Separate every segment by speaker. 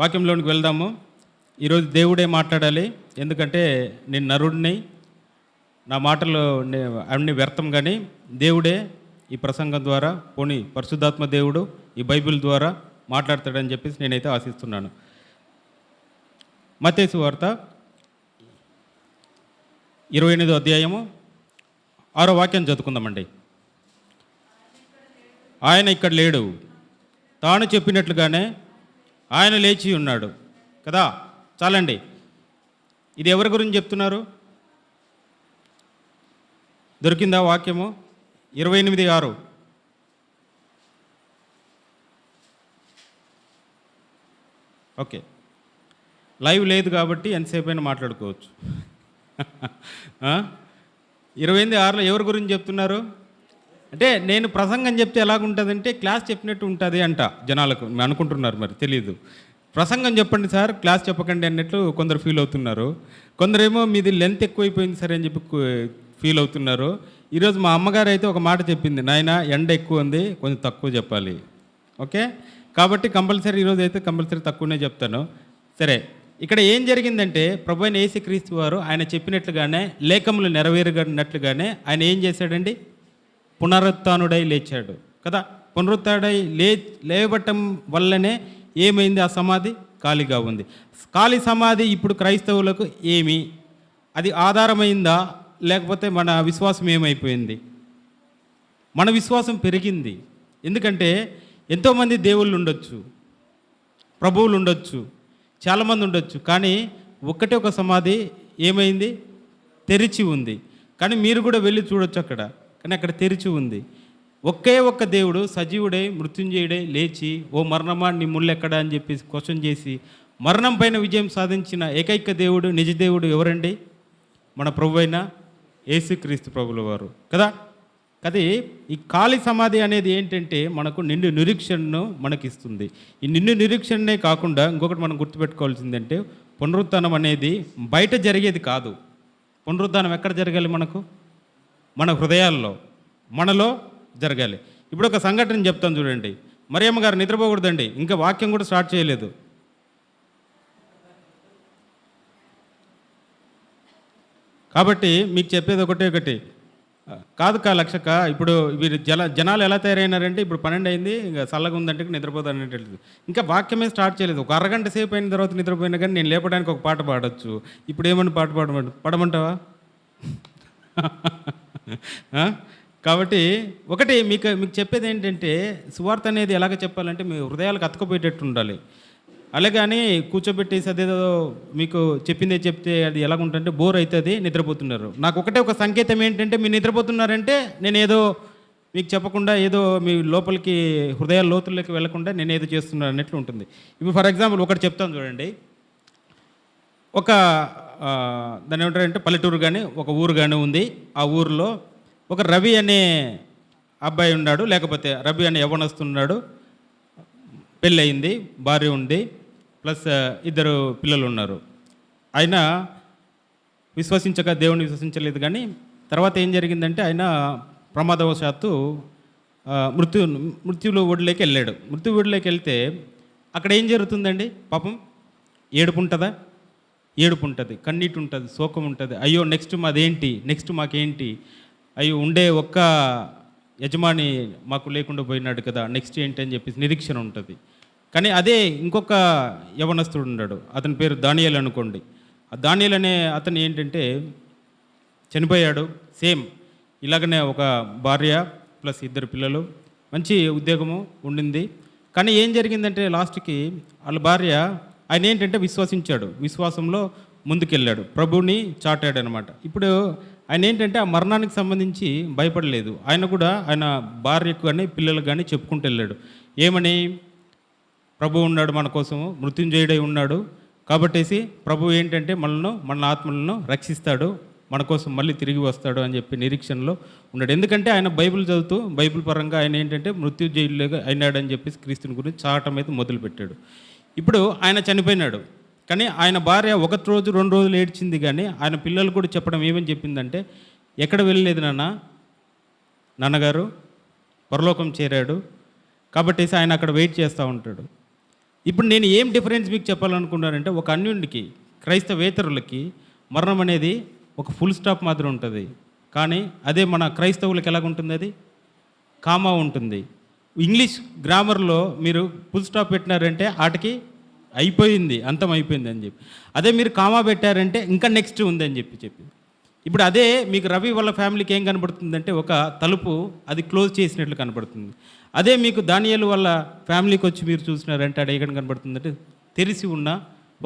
Speaker 1: వాక్యంలోనికి వెళ్దాము. ఈరోజు దేవుడే మాట్లాడాలి. ఎందుకంటే నేను నరుడిని, నా మాటలు అన్ని వ్యర్థం, కానీ దేవుడే ఈ ప్రసంగం ద్వారా పోనీ పరిశుద్ధాత్మ దేవుడు ఈ బైబిల్ ద్వారా మాట్లాడతాడని చెప్పేసి నేనైతే ఆశిస్తున్నాను. మత్తయి సువార్త 28వ అధ్యాయము 6వ వాక్యం చదువుకుందామండి. ఆయన ఇక్కడ లేడు, తాను చెప్పినట్లుగానే ఆయన లేచి ఉన్నాడు కదా. చాలండి. ఇది ఎవరి గురించి చెప్తున్నారు? దొరికిందా వాక్యము? 28:6. ఓకే, లైవ్ లేదు కాబట్టి ఎంతసేపు అయినా మాట్లాడుకోవచ్చు. 28:6లో ఎవరి గురించి చెప్తున్నారు అంటే, నేను ప్రసంగం చెప్తే ఎలాగుంటుందంటే క్లాస్ చెప్పినట్టు ఉంటుంది అంట జనాలకు అనుకుంటున్నారు, మరి తెలియదు. ప్రసంగం చెప్పండి సార్, క్లాస్ చెప్పకండి అన్నట్లు కొందరు ఫీల్ అవుతున్నారు. కొందరేమో మీది లెంత్ ఎక్కువైపోయింది సరే అని చెప్పి ఫీల్ అవుతున్నారు. ఈరోజు మా అమ్మగారు అయితే ఒక మాట చెప్పింది, నాయన ఎండ ఎక్కువ ఉంది, కొంచెం తక్కువ చెప్పాలి. ఓకే, కాబట్టి కంపల్సరీ ఈరోజు అయితే కంపల్సరీ తక్కువనే చెప్తాను. సరే, ఇక్కడ ఏం జరిగిందంటే ప్రభు అయిన యేసుక్రీస్తు వారు ఆయన చెప్పినట్లుగానే లేఖములు నెరవేరినట్లుగానే ఆయన ఏం చేశాడండి? పునరుత్థానుడై లేచాడు కదా. పునరుత్థానుడై లేవటం వల్లనే ఏమైంది? ఆ సమాధి ఖాళీగా ఉంది. ఖాళీ సమాధి ఇప్పుడు క్రైస్తవులకు ఏమి అది ఆధారమైందా, లేకపోతే మన విశ్వాసం ఏమైపోయింది? మన విశ్వాసం పెరిగింది. ఎందుకంటే ఎంతోమంది దేవుళ్ళు ఉండొచ్చు, ప్రభువులు ఉండొచ్చు, చాలామంది ఉండొచ్చు, కానీ ఒక్కటే ఒక సమాధి ఏమైంది? తెరిచి ఉంది. కానీ మీరు కూడా వెళ్ళి చూడొచ్చు అక్కడ, కానీ అక్కడ తెరిచి ఉంది. ఒకే ఒక్క దేవుడు సజీవుడై మృత్యుంజయుడై లేచి, ఓ మరణమా నీ ముళ్ళెక్కడా అని చెప్పేసి క్వశ్చన్ చేసి మరణం పైన విజయం సాధించిన ఏకైక దేవుడు, నిజ దేవుడు ఎవరండి? మన ప్రభు అయిన యేసుక్రీస్తు ప్రభుల వారు కదా. అది ఈ ఖాళీ సమాధి అనేది ఏంటంటే మనకు నిండు నిరీక్షణను మనకిస్తుంది. ఈ నిండు నిరీక్షణనే కాకుండా ఇంకొకటి మనం గుర్తుపెట్టుకోవాల్సిందంటే, పునరుత్థానం అనేది బయట జరిగేది కాదు. పునరుత్థానం ఎక్కడ జరగాలి? మన హృదయాల్లో, మనలో జరగాలి. ఇప్పుడు ఒక సంఘటన చెప్తాను చూడండి. మరియమ్మ గారు నిద్రపోకూడదండి, ఇంకా వాక్యం కూడా స్టార్ట్ చేయలేదు. కాబట్టి మీకు చెప్పేది ఒకటి కాదు లక్షక. ఇప్పుడు వీరు జనాలు ఎలా తయారైనారంటే, ఇప్పుడు 12 అయింది, ఇంకా చల్లగా ఉందంటే నిద్రపోతాను అనేటట్టు. ఇంకా వాక్యమే స్టార్ట్ చేయలేదు. ఒక అరగంట సేపు అయిన తర్వాత నిద్రపోయినా కానీ నేను లేపడానికి ఒక పాట పాడొచ్చు. ఇప్పుడు ఏమని పాట పడమంటావా? కాబట్టి ఒకటి మీకు చెప్పేది ఏంటంటే, సువార్త అనేది ఎలాగ చెప్పాలంటే మీ హృదయాలకు అతుకుపోయేటట్టు ఉండాలి. అలాగని కూర్చోబెట్టేసి అదేదో మీకు చెప్పిందే చెప్తే అది ఎలాగుంటుందంటే బోర్ అవుతుంది, నిద్రపోతున్నారు. నాకు ఒకటే ఒక సంకేతం ఏంటంటే, మీరు నిద్రపోతున్నారంటే నేనేదో మీకు చెప్పకుండా, ఏదో మీ లోపలికి హృదయాల లోతుల్లోకి వెళ్లకుండా నేనేదో చేస్తున్నాను అన్నట్లు ఉంటుంది. ఇప్పుడు ఫర్ ఎగ్జాంపుల్ ఒకటి చెప్తాను చూడండి. ఒక దాన్ని ఏమంటారంటే పల్లెటూరు కానీ ఒక ఊరు కానీ ఉంది. ఆ ఊరిలో ఒక రవి అనే అబ్బాయి ఉన్నాడు, లేకపోతే రవి అనే యవ్వనస్తున్నాడు. పెళ్ళి అయింది, భార్య ఉంది, ప్లస్ 2 పిల్లలు ఉన్నారు. ఆయన దేవుని విశ్వసించలేదు. కానీ తర్వాత ఏం జరిగిందంటే, ఆయన ప్రమాదవశాత్తు మృత్యులో ఒడిలోకి వెళ్ళాడు. మృత్యు ఒడిలోకి వెళ్తే అక్కడ ఏం జరుగుతుందండి? పాపం ఏడుపు ఉంటుందా? ఏడుపు ఉంటుంది, కన్నీటి ఉంటుంది, శోకం ఉంటుంది. అయ్యో నెక్స్ట్ మాదేంటి, నెక్స్ట్ మాకేంటి, అయ్యో ఉండే ఒక్క యజమాని మాకు లేకుండా పోయినాడు కదా, నెక్స్ట్ ఏంటి అని చెప్పేసి నిరీక్షణ ఉంటుంది. కానీ అదే ఇంకొక యవనస్తుడు ఉన్నాడు, అతని పేరు దానియేలు అనుకోండి. ఆ దానియేలు అనే అతను ఏంటంటే చనిపోయాడు. సేమ్ ఇలాగనే ఒక భార్య ప్లస్ 2 పిల్లలు, మంచి ఉద్యోగము ఉండింది. కానీ ఏం జరిగిందంటే లాస్ట్కి వాళ్ళ భార్య, ఆయన ఏంటంటే విశ్వసించాడు, విశ్వాసంలో ముందుకెళ్ళాడు, ప్రభువుని చాటాడు అనమాట. ఇప్పుడు ఆయన ఏంటంటే ఆ మరణానికి సంబంధించి భయపడలేదు. ఆయన కూడా ఆయన భార్యకు కానీ పిల్లలకు కానీ చెప్పుకుంటూ వెళ్ళాడు. ఏమని? ప్రభు ఉన్నాడు మన కోసము, మృత్యుంజయుడై ఉన్నాడు కాబట్టేసి ప్రభు ఏంటంటే మన ఆత్మలను రక్షిస్తాడు, మన కోసం మళ్ళీ తిరిగి వస్తాడు అని చెప్పి నిరీక్షణలో ఉన్నాడు. ఎందుకంటే ఆయన బైబిల్ చదువుతూ బైబిల్ పరంగా ఆయన ఏంటంటే మృత్యుంజయుడిగా అయినాడని చెప్పేసి క్రీస్తుని గురించి చాటం అయితే మొదలుపెట్టాడు. ఇప్పుడు ఆయన చనిపోయినాడు. కానీ ఆయన భార్య 1 రోజు 2 రోజులు ఏడ్చింది. కానీ ఆయన పిల్లలు కూడా చెప్పడం ఏమని చెప్పిందంటే, ఎక్కడ వెళ్ళలేదు నాన్నగారు పరలోకం చేరాడు కాబట్టేసి ఆయన అక్కడ వెయిట్ చేస్తూ ఉంటాడు. ఇప్పుడు నేను ఏం డిఫరెన్స్ మీకు చెప్పాలనుకున్నానంటే, ఒక అన్యునికి క్రైస్తవేతరులకి మరణం అనేది ఒక ఫుల్ స్టాప్ మాత్రం ఉంటుంది. కానీ అదే మన క్రైస్తవులకు ఎలాగుంటుంది, అది కామా ఉంటుంది. ఇంగ్లీష్ గ్రామర్లో మీరు ఫుల్ స్టాప్ పెట్టినారంటే ఆటకి అయిపోయింది, అంతం అయిపోయింది అని చెప్పి. అదే మీరు కామా పెట్టారంటే ఇంకా నెక్స్ట్ ఉంది అని చెప్పి ఇప్పుడు అదే మీకు రవి వాళ్ళ ఫ్యామిలీకి ఏం కనబడుతుందంటే, ఒక తలుపు అది క్లోజ్ చేసినట్లు కనబడుతుంది. అదే మీకు దానియేలు వాళ్ళ ఫ్యామిలీకి వచ్చి మీరు చూసినారంటే అది ఎక్కడ కనబడుతుందంటే, తెరిచి ఉన్న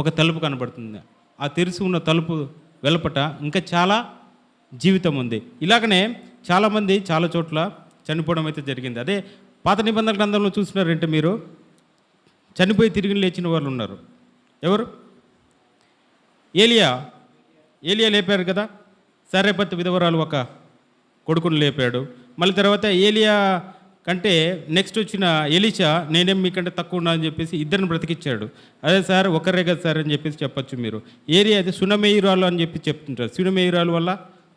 Speaker 1: ఒక తలుపు కనబడుతుంది. ఆ తెరిచి ఉన్న తలుపు వెలుపట ఇంకా చాలా జీవితం ఉంది. ఇలాగనే చాలామంది చాలా చోట్ల చనిపోవడం అయితే జరిగింది. అదే పాత నిబంధనల గ్రంథంలో చూసినారంటే మీరు, చనిపోయి తిరిగి లేచిన వాళ్ళు ఉన్నారు. ఎవరు? ఏలియా లేపారు కదా. సరేపత్ విధవరాలు ఒక కొడుకుని లేపాడు. మళ్ళీ తర్వాత ఏలియా కంటే నెక్స్ట్ వచ్చిన ఎలీషా, నేనేం మీకంటే తక్కువ ఉన్నా అని చెప్పేసి ఇద్దరిని బ్రతికిచ్చాడు. అదే సార్ ఒకరే కదా సార్ అని చెప్పేసి చెప్పచ్చు మీరు. ఏరియా అయితే సునమేయురాలు అని చెప్పి చెప్తుంటారు. సునమేయురాలు వల్ల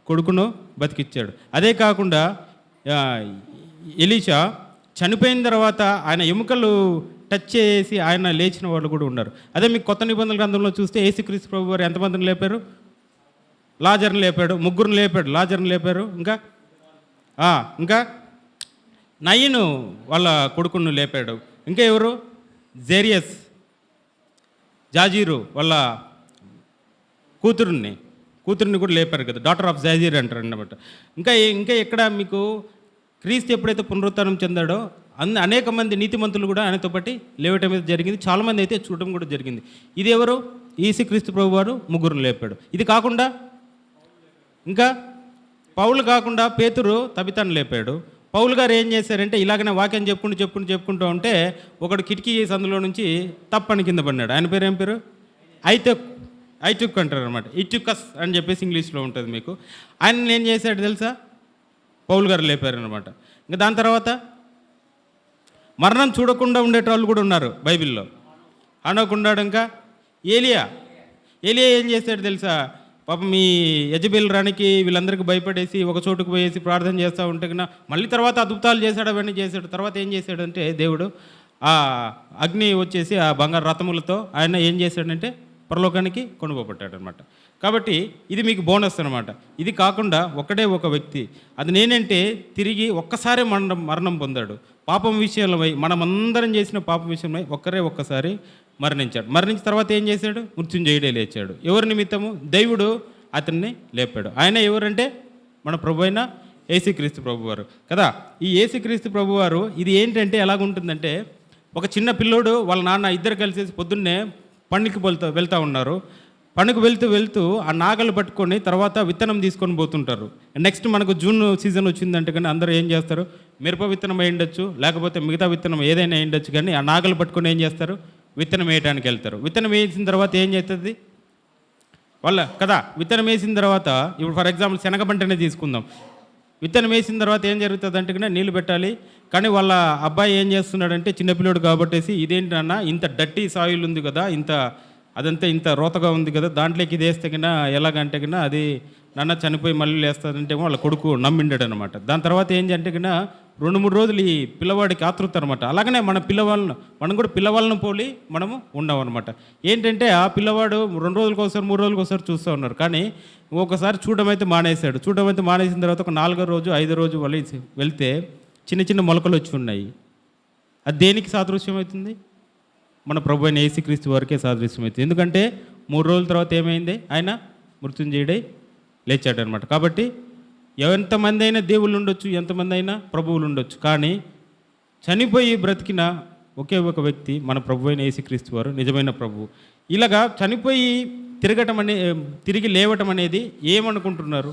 Speaker 1: కొడుకును బతికిచ్చాడు. అదే కాకుండా ఎలీషా చనిపోయిన తర్వాత ఆయన ఎముకలు టచ్ చేసి ఆయన లేచిన వాళ్ళు కూడా ఉన్నారు. అదే మీకు కొత్త నిబంధనల గ్రంథంలో చూస్తే యేసుక్రీస్తు ప్రభు వారు ఎంతమందిని లేపారు? లాజర్ని లేపాడు, ముగ్గురిని లేపాడు, లాజర్ని లేపారు. ఇంకా నయీను వాళ్ళ కొడుకును లేపాడు. ఇంకా ఎవరు? జాజీరు వాళ్ళ కూతురుని కూడా లేపారు కదా, డాటర్ ఆఫ్ జాజీర్ అంటారు అన్నమాట. ఇంకా ఎక్కడ మీకు క్రీస్తు ఎప్పుడైతే పునరుత్థానం చెందాడో అనేక మంది నీతిమంతులు కూడా ఆయనతో పాటు లేవటం మీద జరిగింది. చాలామంది అయితే చూడటం కూడా జరిగింది. ఇది ఎవరు? యేసుక్రీస్తు ప్రభు వారు ముగ్గురుని లేపాడు. ఇది కాకుండా ఇంకా పౌలు కాకుండా పేతురు తబితాను లేపాడు. పౌలు గారు ఏం చేశారంటే, ఇలాగనే వాక్యం చెప్పుకుంటూ ఉంటే ఒకడు కిటికీ చేసి అందులో నుంచి తప్పని కింద పడినాడు. ఆయన పేరు ఏం పేరు? ఐటుక్ అంటారు అనమాట. ఇటుకస్ అని చెప్పేసి ఇంగ్లీష్లో ఉంటుంది మీకు. ఆయన ఏం చేశాడు తెలుసా? పౌలు గారు లేపారనమాట. ఇంకా దాని తర్వాత మరణం చూడకుండా ఉండేటోళ్ళు కూడా ఉన్నారు బైబిల్లో. అనకుండాడు. ఇంకా ఏలియా ఏం చేశాడు తెలుసా? పాపం ఈ యజబేల్ రాణికి వీళ్ళందరికీ భయపడేసి ఒక చోటుకు పోయేసి ప్రార్థన చేస్తూ ఉంటే కన్నా మళ్ళీ తర్వాత అద్భుతాలు చేశాడు, అవన్నీ చేశాడు. తర్వాత ఏం చేశాడంటే దేవుడు ఆ అగ్ని వచ్చేసి ఆ బంగారు రథములతో ఆయన ఏం చేశాడంటే పరలోకానికి కొనుగోబట్టాడు అనమాట. కాబట్టి ఇది మీకు బోనస్ అనమాట. ఇది కాకుండా ఒకడే ఒక వ్యక్తి, అది నేనంటే తిరిగి ఒక్కసారి మరణం పొందాడు. పాపం విషయంలో మనమందరం చేసిన పాపం విషయంలో ఒక్కసారి మరణించాడు. మరణించిన తర్వాత ఏం చేశాడు? మృత్యుంజయుడే లేచాడు. ఎవరి నిమిత్తము? దేవుడు అతన్ని లేపాడు. ఆయన ఎవరంటే మన ప్రభు అయిన యేసుక్రీస్తు ప్రభువారు కదా. ఈ యేసుక్రీస్తు ప్రభువారు ఇది ఏంటంటే ఎలాగుంటుందంటే, ఒక చిన్న పిల్లోడు వాళ్ళ నాన్న ఇద్దరు కలిసేసి పొద్దున్నే పండుగకి వెళ్తూ ఉన్నారు. పండుగ వెళ్తూ ఆ నాగలు పట్టుకొని తర్వాత విత్తనం తీసుకొని పోతుంటారు. నెక్స్ట్ మనకు జూన్ సీజన్ వచ్చిందంటే కానీ అందరూ ఏం చేస్తారు? మిరప విత్తనం వేయండొచ్చు, లేకపోతే మిగతా విత్తనం ఏదైనా వేయండొచ్చు, కానీ ఆ నాగలు పట్టుకొని ఏం చేస్తారు? విత్తనం వేయడానికి వెళ్తారు. విత్తనం వేసిన తర్వాత ఏం చేస్తుంది విత్తనం వేసిన తర్వాత ఇప్పుడు ఫర్ ఎగ్జాంపుల్ శనగ పంటనే తీసుకుందాం. విత్తనం వేసిన తర్వాత ఏం జరుగుతుంది అంటే కన్నా నీళ్లు పెట్టాలి. కానీ వాళ్ళ అబ్బాయి ఏం చేస్తున్నాడంటే, చిన్నపిల్లడు కాబట్టేసి ఇదేంటన్నా ఇంత డర్టీ సాయిల్ ఉంది కదా, అదంతా ఇంత రోతగా ఉంది కదా, దాంట్లోకి ఇది వేస్తే కన్నా ఎలాగంటే కన్నా అది నాన్న చనిపోయి మళ్ళీ వేస్తాదంటే వాళ్ళ కొడుకు నమ్మిండాడు అనమాట. దాని తర్వాత ఏంటంటే కన్నా 2-3 రోజులు ఈ పిల్లవాడికి ఆతృత అనమాట. అలాగనే మనం కూడా పిల్లవాళ్ళను పోలి మనము ఉన్నాం అనమాట. ఏంటంటే ఆ పిల్లవాడు 2 రోజులకు ఒకసారి 3 రోజులకు ఒకసారి చూస్తూ ఉన్నారు. కానీ ఒకసారి చూడడం అయితే మానేసిన తర్వాత ఒక 4వ రోజు 5వ రోజు వెళ్తే చిన్న మొలకలు వచ్చి ఉన్నాయి. అది దేనికి సాదృశ్యం అవుతుంది? మన ప్రభు అయిన యేసుక్రీస్తు వారికే సాదృశ్యం అవుతుంది. ఎందుకంటే 3 రోజుల తర్వాత ఏమైంది? ఆయన మృత్యుంజయుడై లేచాడు అనమాట. కాబట్టి ఎంతమంది అయినా దేవుళ్ళు ఉండొచ్చు, ఎంతమంది అయినా ప్రభువులు ఉండొచ్చు, కానీ చనిపోయి బ్రతికిన ఒకే ఒక వ్యక్తి మన ప్రభు అయిన యేసుక్రీస్తు వారు, నిజమైన ప్రభువు. ఇలాగా చనిపోయి తిరిగి లేవటం అనేది ఏమనుకుంటున్నారు?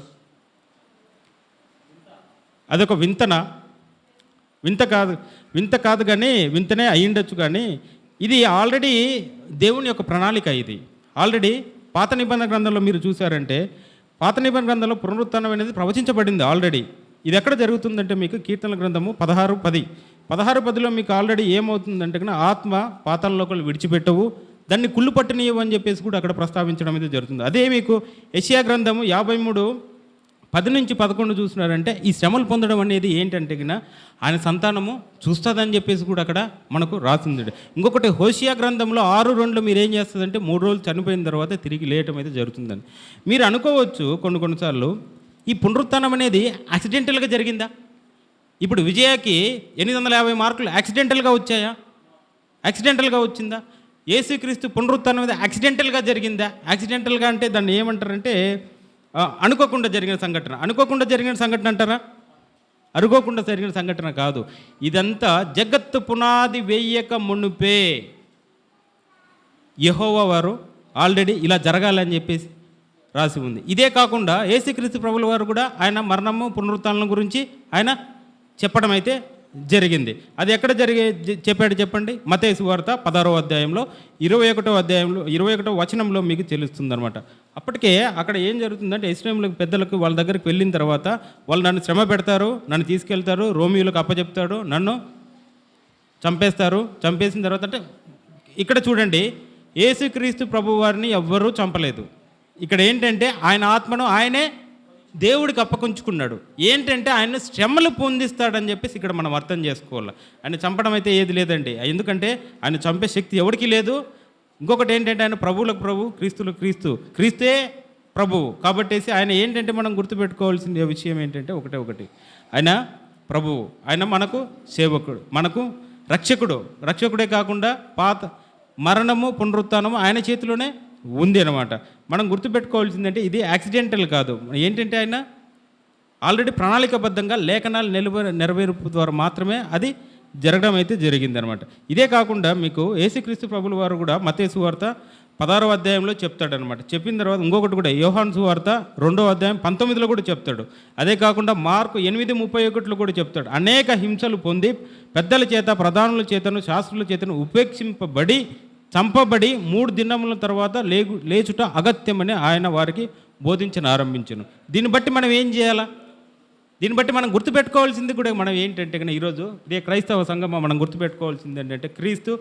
Speaker 1: అదొక వింత కాదు కానీ వింతనే అయ్యిండొచ్చు. కానీ ఇది ఆల్రెడీ దేవుని యొక్క ప్రణాళిక. ఇది ఆల్రెడీ పాత నిబంధన గ్రంథంలో మీరు చూసారంటే, పాత నిబంధన గ్రంథంలో పునరుత్థానం అనేది ప్రవచించబడింది ఆల్రెడీ. ఇది ఎక్కడ జరుగుతుందంటే మీకు కీర్తనల గ్రంథము 16:10లో మీకు ఆల్రెడీ ఏమవుతుందంటే కన్నా ఆత్మ పాతాళలోకి విడిచిపెట్టవు, దాన్ని కుళ్ళు పట్టనీయవు అని చెప్పేసి కూడా అక్కడ ప్రస్తావించడం అనేది జరుగుతుంది. అదే మీకు యెషయా గ్రంథము 10-11 చూసినారంటే ఈ శ్రమలు పొందడం అనేది ఏంటంటే ఆయన సంతానము చూస్తుందని చెప్పేసి కూడా అక్కడ మనకు రాసింది. ఇంకొకటి హోషియా గ్రంథంలో 6:2 మీరు ఏం చేస్తుందంటే 3 రోజులు చనిపోయిన తర్వాత తిరిగి లేయటం అయితే జరుగుతుందని. మీరు అనుకోవచ్చు కొన్నిసార్లు ఈ పునరుత్థానం అనేది యాక్సిడెంటల్గా జరిగిందా? ఇప్పుడు విజయకి 850 మార్కులు యాక్సిడెంటల్గా వచ్చాయా? యాక్సిడెంటల్గా వచ్చిందా? యేసుక్రీస్తు పునరుత్థానం అనేది యాక్సిడెంటల్గా జరిగిందా? యాక్సిడెంటల్గా అంటే దాన్ని ఏమంటారంటే అనుకోకుండా జరిగిన సంఘటన. అనుకోకుండా జరిగిన సంఘటన అంటారా? అనుకోకుండా జరిగిన సంఘటన కాదు. ఇదంతా జగత్తు పునాది వేయక మునుపే యెహోవా వారు ఆల్రెడీ ఇలా జరగాలని చెప్పేసి రాసి ఉంది. ఇదే కాకుండా యేసుక్రీస్తు ప్రభుల వారు కూడా ఆయన మరణము పునరుత్థానం గురించి ఆయన చెప్పడం అయితే జరిగింది. అది ఎక్కడ చెప్పాడు చెప్పండి? మత్తయి సువార్త 16వ అధ్యాయంలో 21వ వచనంలో మీకు తెలుస్తుందన్నమాట. అప్పటికే అక్కడ ఏం జరుగుతుందంటే ఇశ్రాయేలు పెద్దలకు వాళ్ళ దగ్గరికి వెళ్ళిన తర్వాత వాళ్ళు నన్ను శ్రమ పెడతారు, నన్ను తీసుకెళ్తారు, రోమియోలకు అప్పచెప్తాడు, నన్ను చంపేస్తారు. చంపేసిన తర్వాత అంటే ఇక్కడ చూడండి, యేసుక్రీస్తు ప్రభు వారిని ఎవ్వరూ చంపలేదు. ఇక్కడ ఏంటంటే ఆయన ఆత్మను ఆయనే దేవుడికి అప్పకుంచుకున్నాడు. ఏంటంటే ఆయన శ్రమలు పొందిస్తాడని చెప్పేసి ఇక్కడ మనం అర్థం చేసుకోవాలి. ఆయన చంపడం అయితే ఏది లేదండి. ఎందుకంటే ఆయన చంపే శక్తి ఎవరికి లేదు. ఇంకొకటి ఏంటంటే ఆయన ప్రభువులకు ప్రభు, క్రీస్తులకు క్రీస్తు, క్రీస్తే ప్రభువు. కాబట్టి ఆయన ఏంటంటే మనం గుర్తుపెట్టుకోవాల్సిన విషయం ఏంటంటే ఒకటి ఆయన ప్రభువు, ఆయన మనకు సేవకుడు, మనకు రక్షకుడే కాకుండా పాత మరణము పునరుత్థానము ఆయన చేతిలోనే ఉంది అనమాట. మనం గుర్తుపెట్టుకోవాల్సిందంటే ఇది యాక్సిడెంటల్ కాదు. ఏంటంటే ఆయన ఆల్రెడీ ప్రణాళికబద్ధంగా లేఖనాలు నెరవేర్పు ద్వారా మాత్రమే అది జరగడం అయితే జరిగిందనమాట. ఇదే కాకుండా మీకు యేసుక్రీస్తు ప్రభుల వారు కూడా మత్తయి సువార్త 16వ అధ్యాయంలో చెప్తాడనమాట. చెప్పిన తర్వాత ఇంకొకటి కూడా యోహాను సువార్త 2వ అధ్యాయం 19లో కూడా చెప్తాడు. అదే కాకుండా మార్కు 8:31లో కూడా చెప్తాడు. అనేక హింసలు పొంది పెద్దల చేత, ప్రధానుల చేతను, శాస్త్రుల చేతను ఉపేక్షింపబడి చంపబడి 3 దినముల తర్వాత లేచుట అగత్యమని ఆయన వారికి బోధించను ఆరంభించను. దీన్ని బట్టి మనం ఏం చేయాలా? దీన్ని బట్టి మనం గుర్తుపెట్టుకోవాల్సింది కూడా మనం ఏంటంటే ఈరోజు ఇదే క్రైస్తవ సంఘం మనం గుర్తుపెట్టుకోవాల్సింది ఏంటంటే క్రీస్తు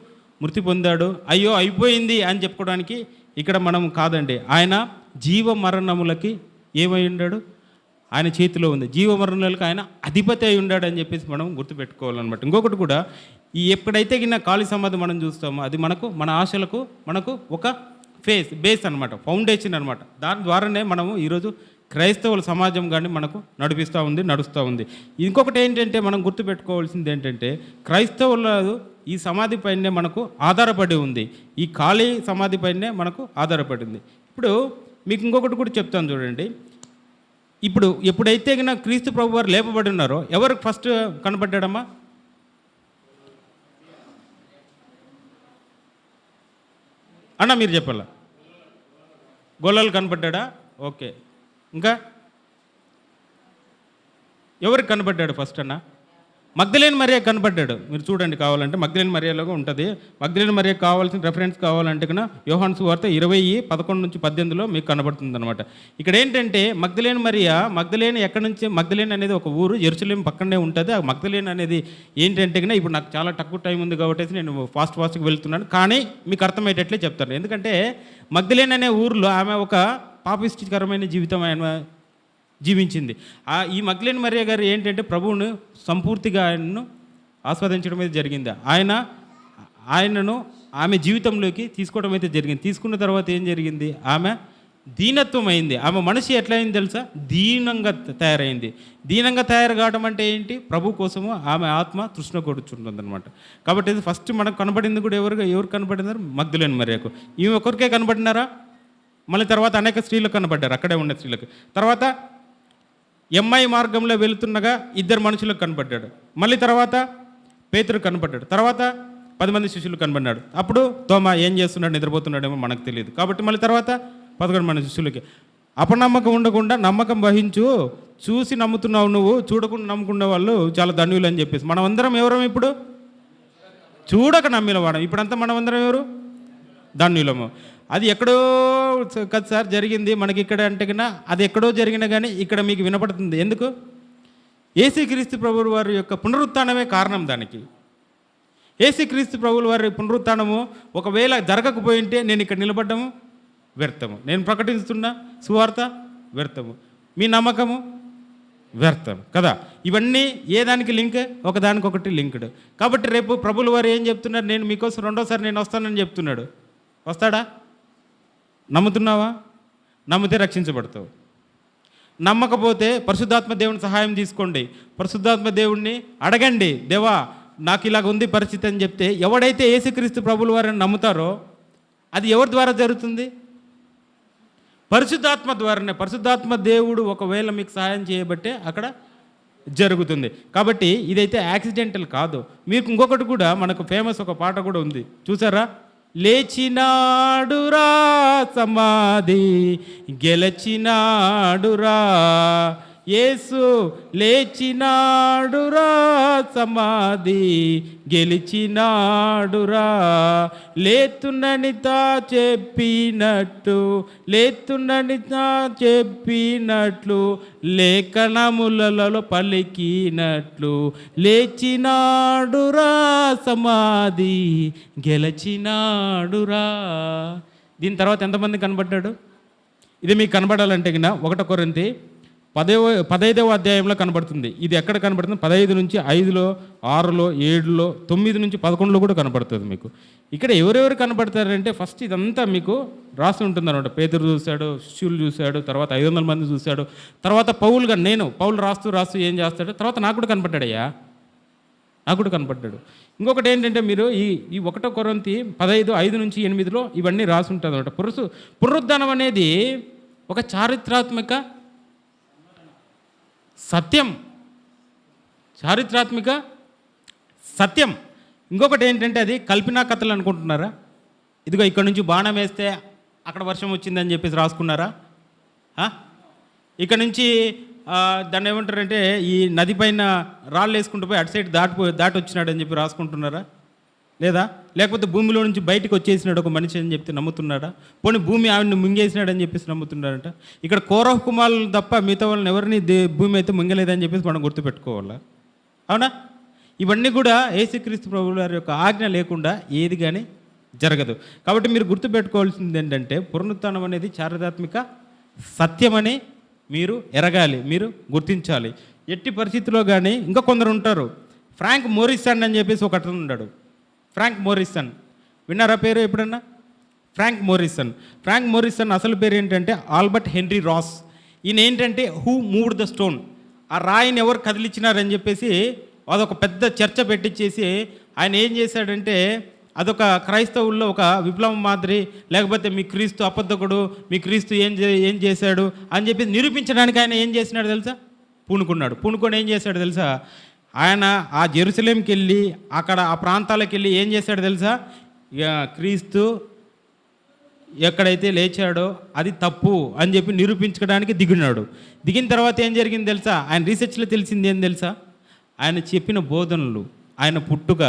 Speaker 1: మృతి పొందాడు, అయ్యో అయిపోయింది అని చెప్పుకోవడానికి ఇక్కడ మనం కాదండి. ఆయన జీవ మరణములకి ఏమై ఉన్నాడు? ఆయన చేతిలో ఉంది. జీవ మరణములకు ఆయన అధిపతి అయి ఉన్నాడు అని చెప్పేసి మనం గుర్తుపెట్టుకోవాలన్నమాట. ఇంకొకటి కూడా ఎప్పుడైతే ఖాళీ సమాధి మనం చూస్తామో అది మన ఆశలకు మనకు ఒక బేస్ అనమాట, ఫౌండేషన్ అనమాట. దాని ద్వారానే మనము ఈరోజు క్రైస్తవుల సమాజం కానీ మనకు నడుస్తూ ఉంది. ఇంకొకటి ఏంటంటే మనం గుర్తుపెట్టుకోవాల్సింది ఏంటంటే క్రైస్తవుల ఈ సమాధి పైనే మనకు ఆధారపడి ఉంది. ఈ ఖాళీ సమాధి పైనే మనకు ఆధారపడింది. ఇప్పుడు మీకు ఇంకొకటి కూడా చెప్తాను చూడండి. ఇప్పుడు ఎప్పుడైతే క్రీస్తు ప్రభు వారు లేపబడి ఉన్నారో ఎవరికి ఫస్ట్ కనపడ్డాడమ్మా? అన్న మీరు చెప్పాలా? గొల్లలు కనపడ్డా? ఓకే. ఇంకా ఎవరికి కనపడ్డాడు ఫస్ట్ అన్న? మగ్దలేని మరియా కనపడ్డాడు. మీరు చూడండి కావాలంటే మగ్దలేని మరియాలో ఉంటుంది. మగ్దలేని మరియా కావాల్సిన రెఫరెన్స్ కావాలంటే యోహాను సువార్త 20:11-18లో మీకు కనబడుతుంది అనమాట. ఇక్కడ ఏంటంటే మగ్దలేని ఎక్కడి నుంచి? మగ్దలేని అనేది ఒక ఊరు యెరూషలేం పక్కనే ఉంటుంది. ఆ మగ్దలేని అనేది ఏంటంటే ఇప్పుడు నాకు చాలా తక్కువ టైం ఉంది కాబట్టి నేను ఫాస్ట్గా వెళ్తున్నాను, కానీ మీకు అర్థమయ్యేటట్లే చెప్తాను. ఎందుకంటే మగ్దలేని అనే ఊరిలో ఆమె ఒక పాపిష్టికరమైన జీవితం ఆయన జీవించింది. ఈ మగ్దలేని మరియా గారు ఏంటంటే ప్రభువును సంపూర్తిగా ఆయనను ఆస్వాదించడం అయితే జరిగింది. ఆయనను ఆమె జీవితంలోకి తీసుకోవడం అయితే జరిగింది. తీసుకున్న తర్వాత ఏం జరిగింది? ఆమె దీనత్వం అయింది. ఆమె మనిషి ఎట్లా అయింది తెలుసా? దీనంగా తయారైంది. దీనంగా తయారు కావడం అంటే ఏంటి? ప్రభు కోసము ఆమె ఆత్మ తృష్ణ కొడుచుంటుంది అనమాట. కాబట్టి ఇది ఫస్ట్ మనకు కనబడింది కూడా ఎవరు కనబడినారు? మగ్దలేని మరియాకు. ఈమె ఒకరికే కనబడినారా? మళ్ళీ తర్వాత అనేక స్త్రీలకు కనబడ్డారు, అక్కడే ఉన్న స్త్రీలకు. తర్వాత ఎంఐ మార్గంలో వెళుతుండగా 2 మనుషులకు కనపడ్డాడు. మళ్ళీ తర్వాత పేతురు కనపడ్డాడు. తర్వాత 10 మంది శిష్యులు కనబడ్డాడు. అప్పుడు తోమా ఏం చేస్తున్నాడు? నిద్రపోతున్నాడేమో మనకు తెలియదు. కాబట్టి మళ్ళీ తర్వాత 11 మంది శిష్యులకి. అపనమ్మకం ఉండకుండా నమ్మకం వహించు, చూసి నమ్ముతున్నావు నువ్వు, చూడకుండా నమ్ముకున్న వాళ్ళు చాలా ధన్యులు అని చెప్పేసి మనం అందరం ఎవరం? ఇప్పుడు చూడక నమ్మిన వాడం. ఇప్పుడంతా మనం అందరం ఎవరు? ధన్యులము. అది ఎక్కడో కదా సార్ జరిగింది మనకి ఇక్కడ అంటే కన్నా అది ఎక్కడో జరిగినా కానీ ఇక్కడ మీకు వినపడుతుంది. ఎందుకు? యేసుక్రీస్తు ప్రభువు వారి యొక్క పునరుత్థానమే కారణం దానికి. యేసుక్రీస్తు ప్రభువు వారి పునరుత్థానము ఒకవేళ జరగకపోయింటే నేను ఇక్కడ నిలబడ్డము వ్యర్థము, నేను ప్రకటిస్తున్న సువార్త వ్యర్థము, మీ నమ్మకము వ్యర్థం కదా. ఇవన్నీ ఏ దానికి లింక్, ఒకదానికొకటి లింక్డ్. కాబట్టి రేపు ప్రభులు వారు ఏం చెప్తున్నారు, నేను మీకోసం రెండోసారి నేను వస్తానని చెప్తున్నాడు. వస్తాడా? నమ్ముతున్నావా? నమ్మితే రక్షించబడతావు. నమ్మకపోతే పరిశుద్ధాత్మ దేవుని సహాయం తీసుకోండి. పరిశుద్ధాత్మ దేవుణ్ణి అడగండి, దేవా నాకు ఇలాగ ఉంది పరిస్థితి అని చెప్తే, ఎవడైతే యేసుక్రీస్తు ప్రభుల వారిని నమ్ముతారో అది ఎవరి ద్వారా జరుగుతుంది? పరిశుద్ధాత్మ ద్వారానే. పరిశుద్ధాత్మ దేవుడు ఒకవేళ మీకు సహాయం చేయబట్టే అక్కడ జరుగుతుంది. కాబట్టి ఇదైతే యాక్సిడెంటల్ కాదు. మీకు ఇంకొకటి కూడా, మనకు ఫేమస్ ఒక పాట కూడా ఉంది, చూసారా? లేచినాడురా సమాధి గెలచినాడురా, యేసు లేచినాడురా సమాధి గెలిచినాడురా, లేతున్ననితా చెప్పినట్టు, లేతున్ననితా చెప్పినట్లు, లేఖనములలో పలికినట్లు, లేచినాడురా సమాధి గెలచినాడురా. దీని తర్వాత ఎంతమంది కనబడ్డాడు? ఇది మీకు కనబడాలంటే కింద 1 కొరింథీ 15వ అధ్యాయంలో కనబడుతుంది. ఇది ఎక్కడ కనబడుతుంది? 15 నుంచి 5లో, 6లో, 7లో, 9 నుంచి 11లో కూడా కనబడుతుంది మీకు. ఇక్కడ ఎవరెవరు కనబడతారంటే ఫస్ట్ ఇదంతా మీకు రాసి ఉంటుంది అనమాట. పేతురు చూశాడు, శిష్యులు చూశాడు, తర్వాత 500 మంది చూశాడు, తర్వాత పౌలుగా పౌలు రాస్తూ ఏం చేస్తాడు, తర్వాత నాకు కూడా కనపడ్డాడయ్యా, నాకు కూడా కనపడ్డాడు. ఇంకొకటి ఏంటంటే, మీరు ఈ 1 కొరింథీ 15:5 నుంచి 8లో ఇవన్నీ రాసి ఉంటుంది అనమాట. పునరుద్ధానం అనేది ఒక చారిత్రాత్మక సత్యం, చారిత్రాత్మక సత్యం. ఇంకొకటి ఏంటంటే, అది కల్పనా కథలు అనుకుంటున్నారా? ఇదిగో ఇక్కడ నుంచి బాణం వేస్తే అక్కడ వర్షం వచ్చిందని చెప్పేసి రాసుకున్నారా? ఇక్కడ నుంచి దాన్ని ఏమంటారంటే, ఈ నది పైన రాళ్ళు వేసుకుంటూ పోయి అటు సైడ్ దాటి వచ్చినాడు అని చెప్పి రాసుకుంటున్నారా? లేదా లేకపోతే భూమిలో నుంచి బయటకు వచ్చేసినాడు ఒక మనిషి అని చెప్తే నమ్ముతున్నాడా? పోనీ భూమి ఆవిడని ముంగేసినాడని చెప్పేసి నమ్ముతున్నారంట. ఇక్కడ కోరహ కుమారులు తప్ప మిగతా వాళ్ళని ఎవరిని భూమి అయితే ముంగలేదని చెప్పేసి మనం గుర్తుపెట్టుకోవాలా? అవునా? ఇవన్నీ కూడా యేసుక్రీస్తు ప్రభువు వారి యొక్క ఆజ్ఞ లేకుండా ఏది కానీ జరగదు. కాబట్టి మీరు గుర్తుపెట్టుకోవాల్సింది ఏంటంటే, పునరుత్థానం అనేది చారిత్రాత్మక సత్యమని మీరు ఎరగాలి, మీరు గుర్తించాలి. ఎట్టి పరిస్థితిలో కానీ ఇంకా కొందరు ఉంటారు. ఫ్రాంక్ మోరిసన్ అని చెప్పేసి ఒక అతను ఉన్నాడు. ఫ్రాంక్ మోరిసన్ విన్నారా పేరు ఎప్పుడన్నా? ఫ్రాంక్ మోరిసన్ అసలు పేరు ఏంటంటే ఆల్బర్ట్ హెన్రీ రాస్. ఈయన ఏంటంటే హూ మూవ్డ్ ద స్టోన్, ఆ రాయిని ఎవరు కదిలిచ్చినారని చెప్పేసి అదొక పెద్ద చర్చ పెట్టించేసి ఆయన ఏం చేశాడంటే, అదొక క్రైస్తవుల్లో ఒక విప్లవం మాదిరి, లేకపోతే మీ క్రీస్తు అబద్ధకుడు, మీ క్రీస్తు ఏం చేశాడు అని చెప్పి నిరూపించడానికి ఆయన ఏం చేసినాడు తెలుసా? పూనుకొని ఏం చేశాడు తెలుసా? ఆయన ఆ జెరూసలేంకి వెళ్ళి అక్కడ ఆ ప్రాంతాలకు వెళ్ళి ఏం చేశాడు తెలుసా? క్రీస్తు ఎక్కడైతే లేచాడో అది తప్పు అని చెప్పి నిరూపించడానికి దిగిన తర్వాత ఏం జరిగింది తెలుసా? ఆయన రీసెర్చ్లో తెలిసింది ఏం తెలుసా? ఆయన చెప్పిన బోధనలు, ఆయన పుట్టుక,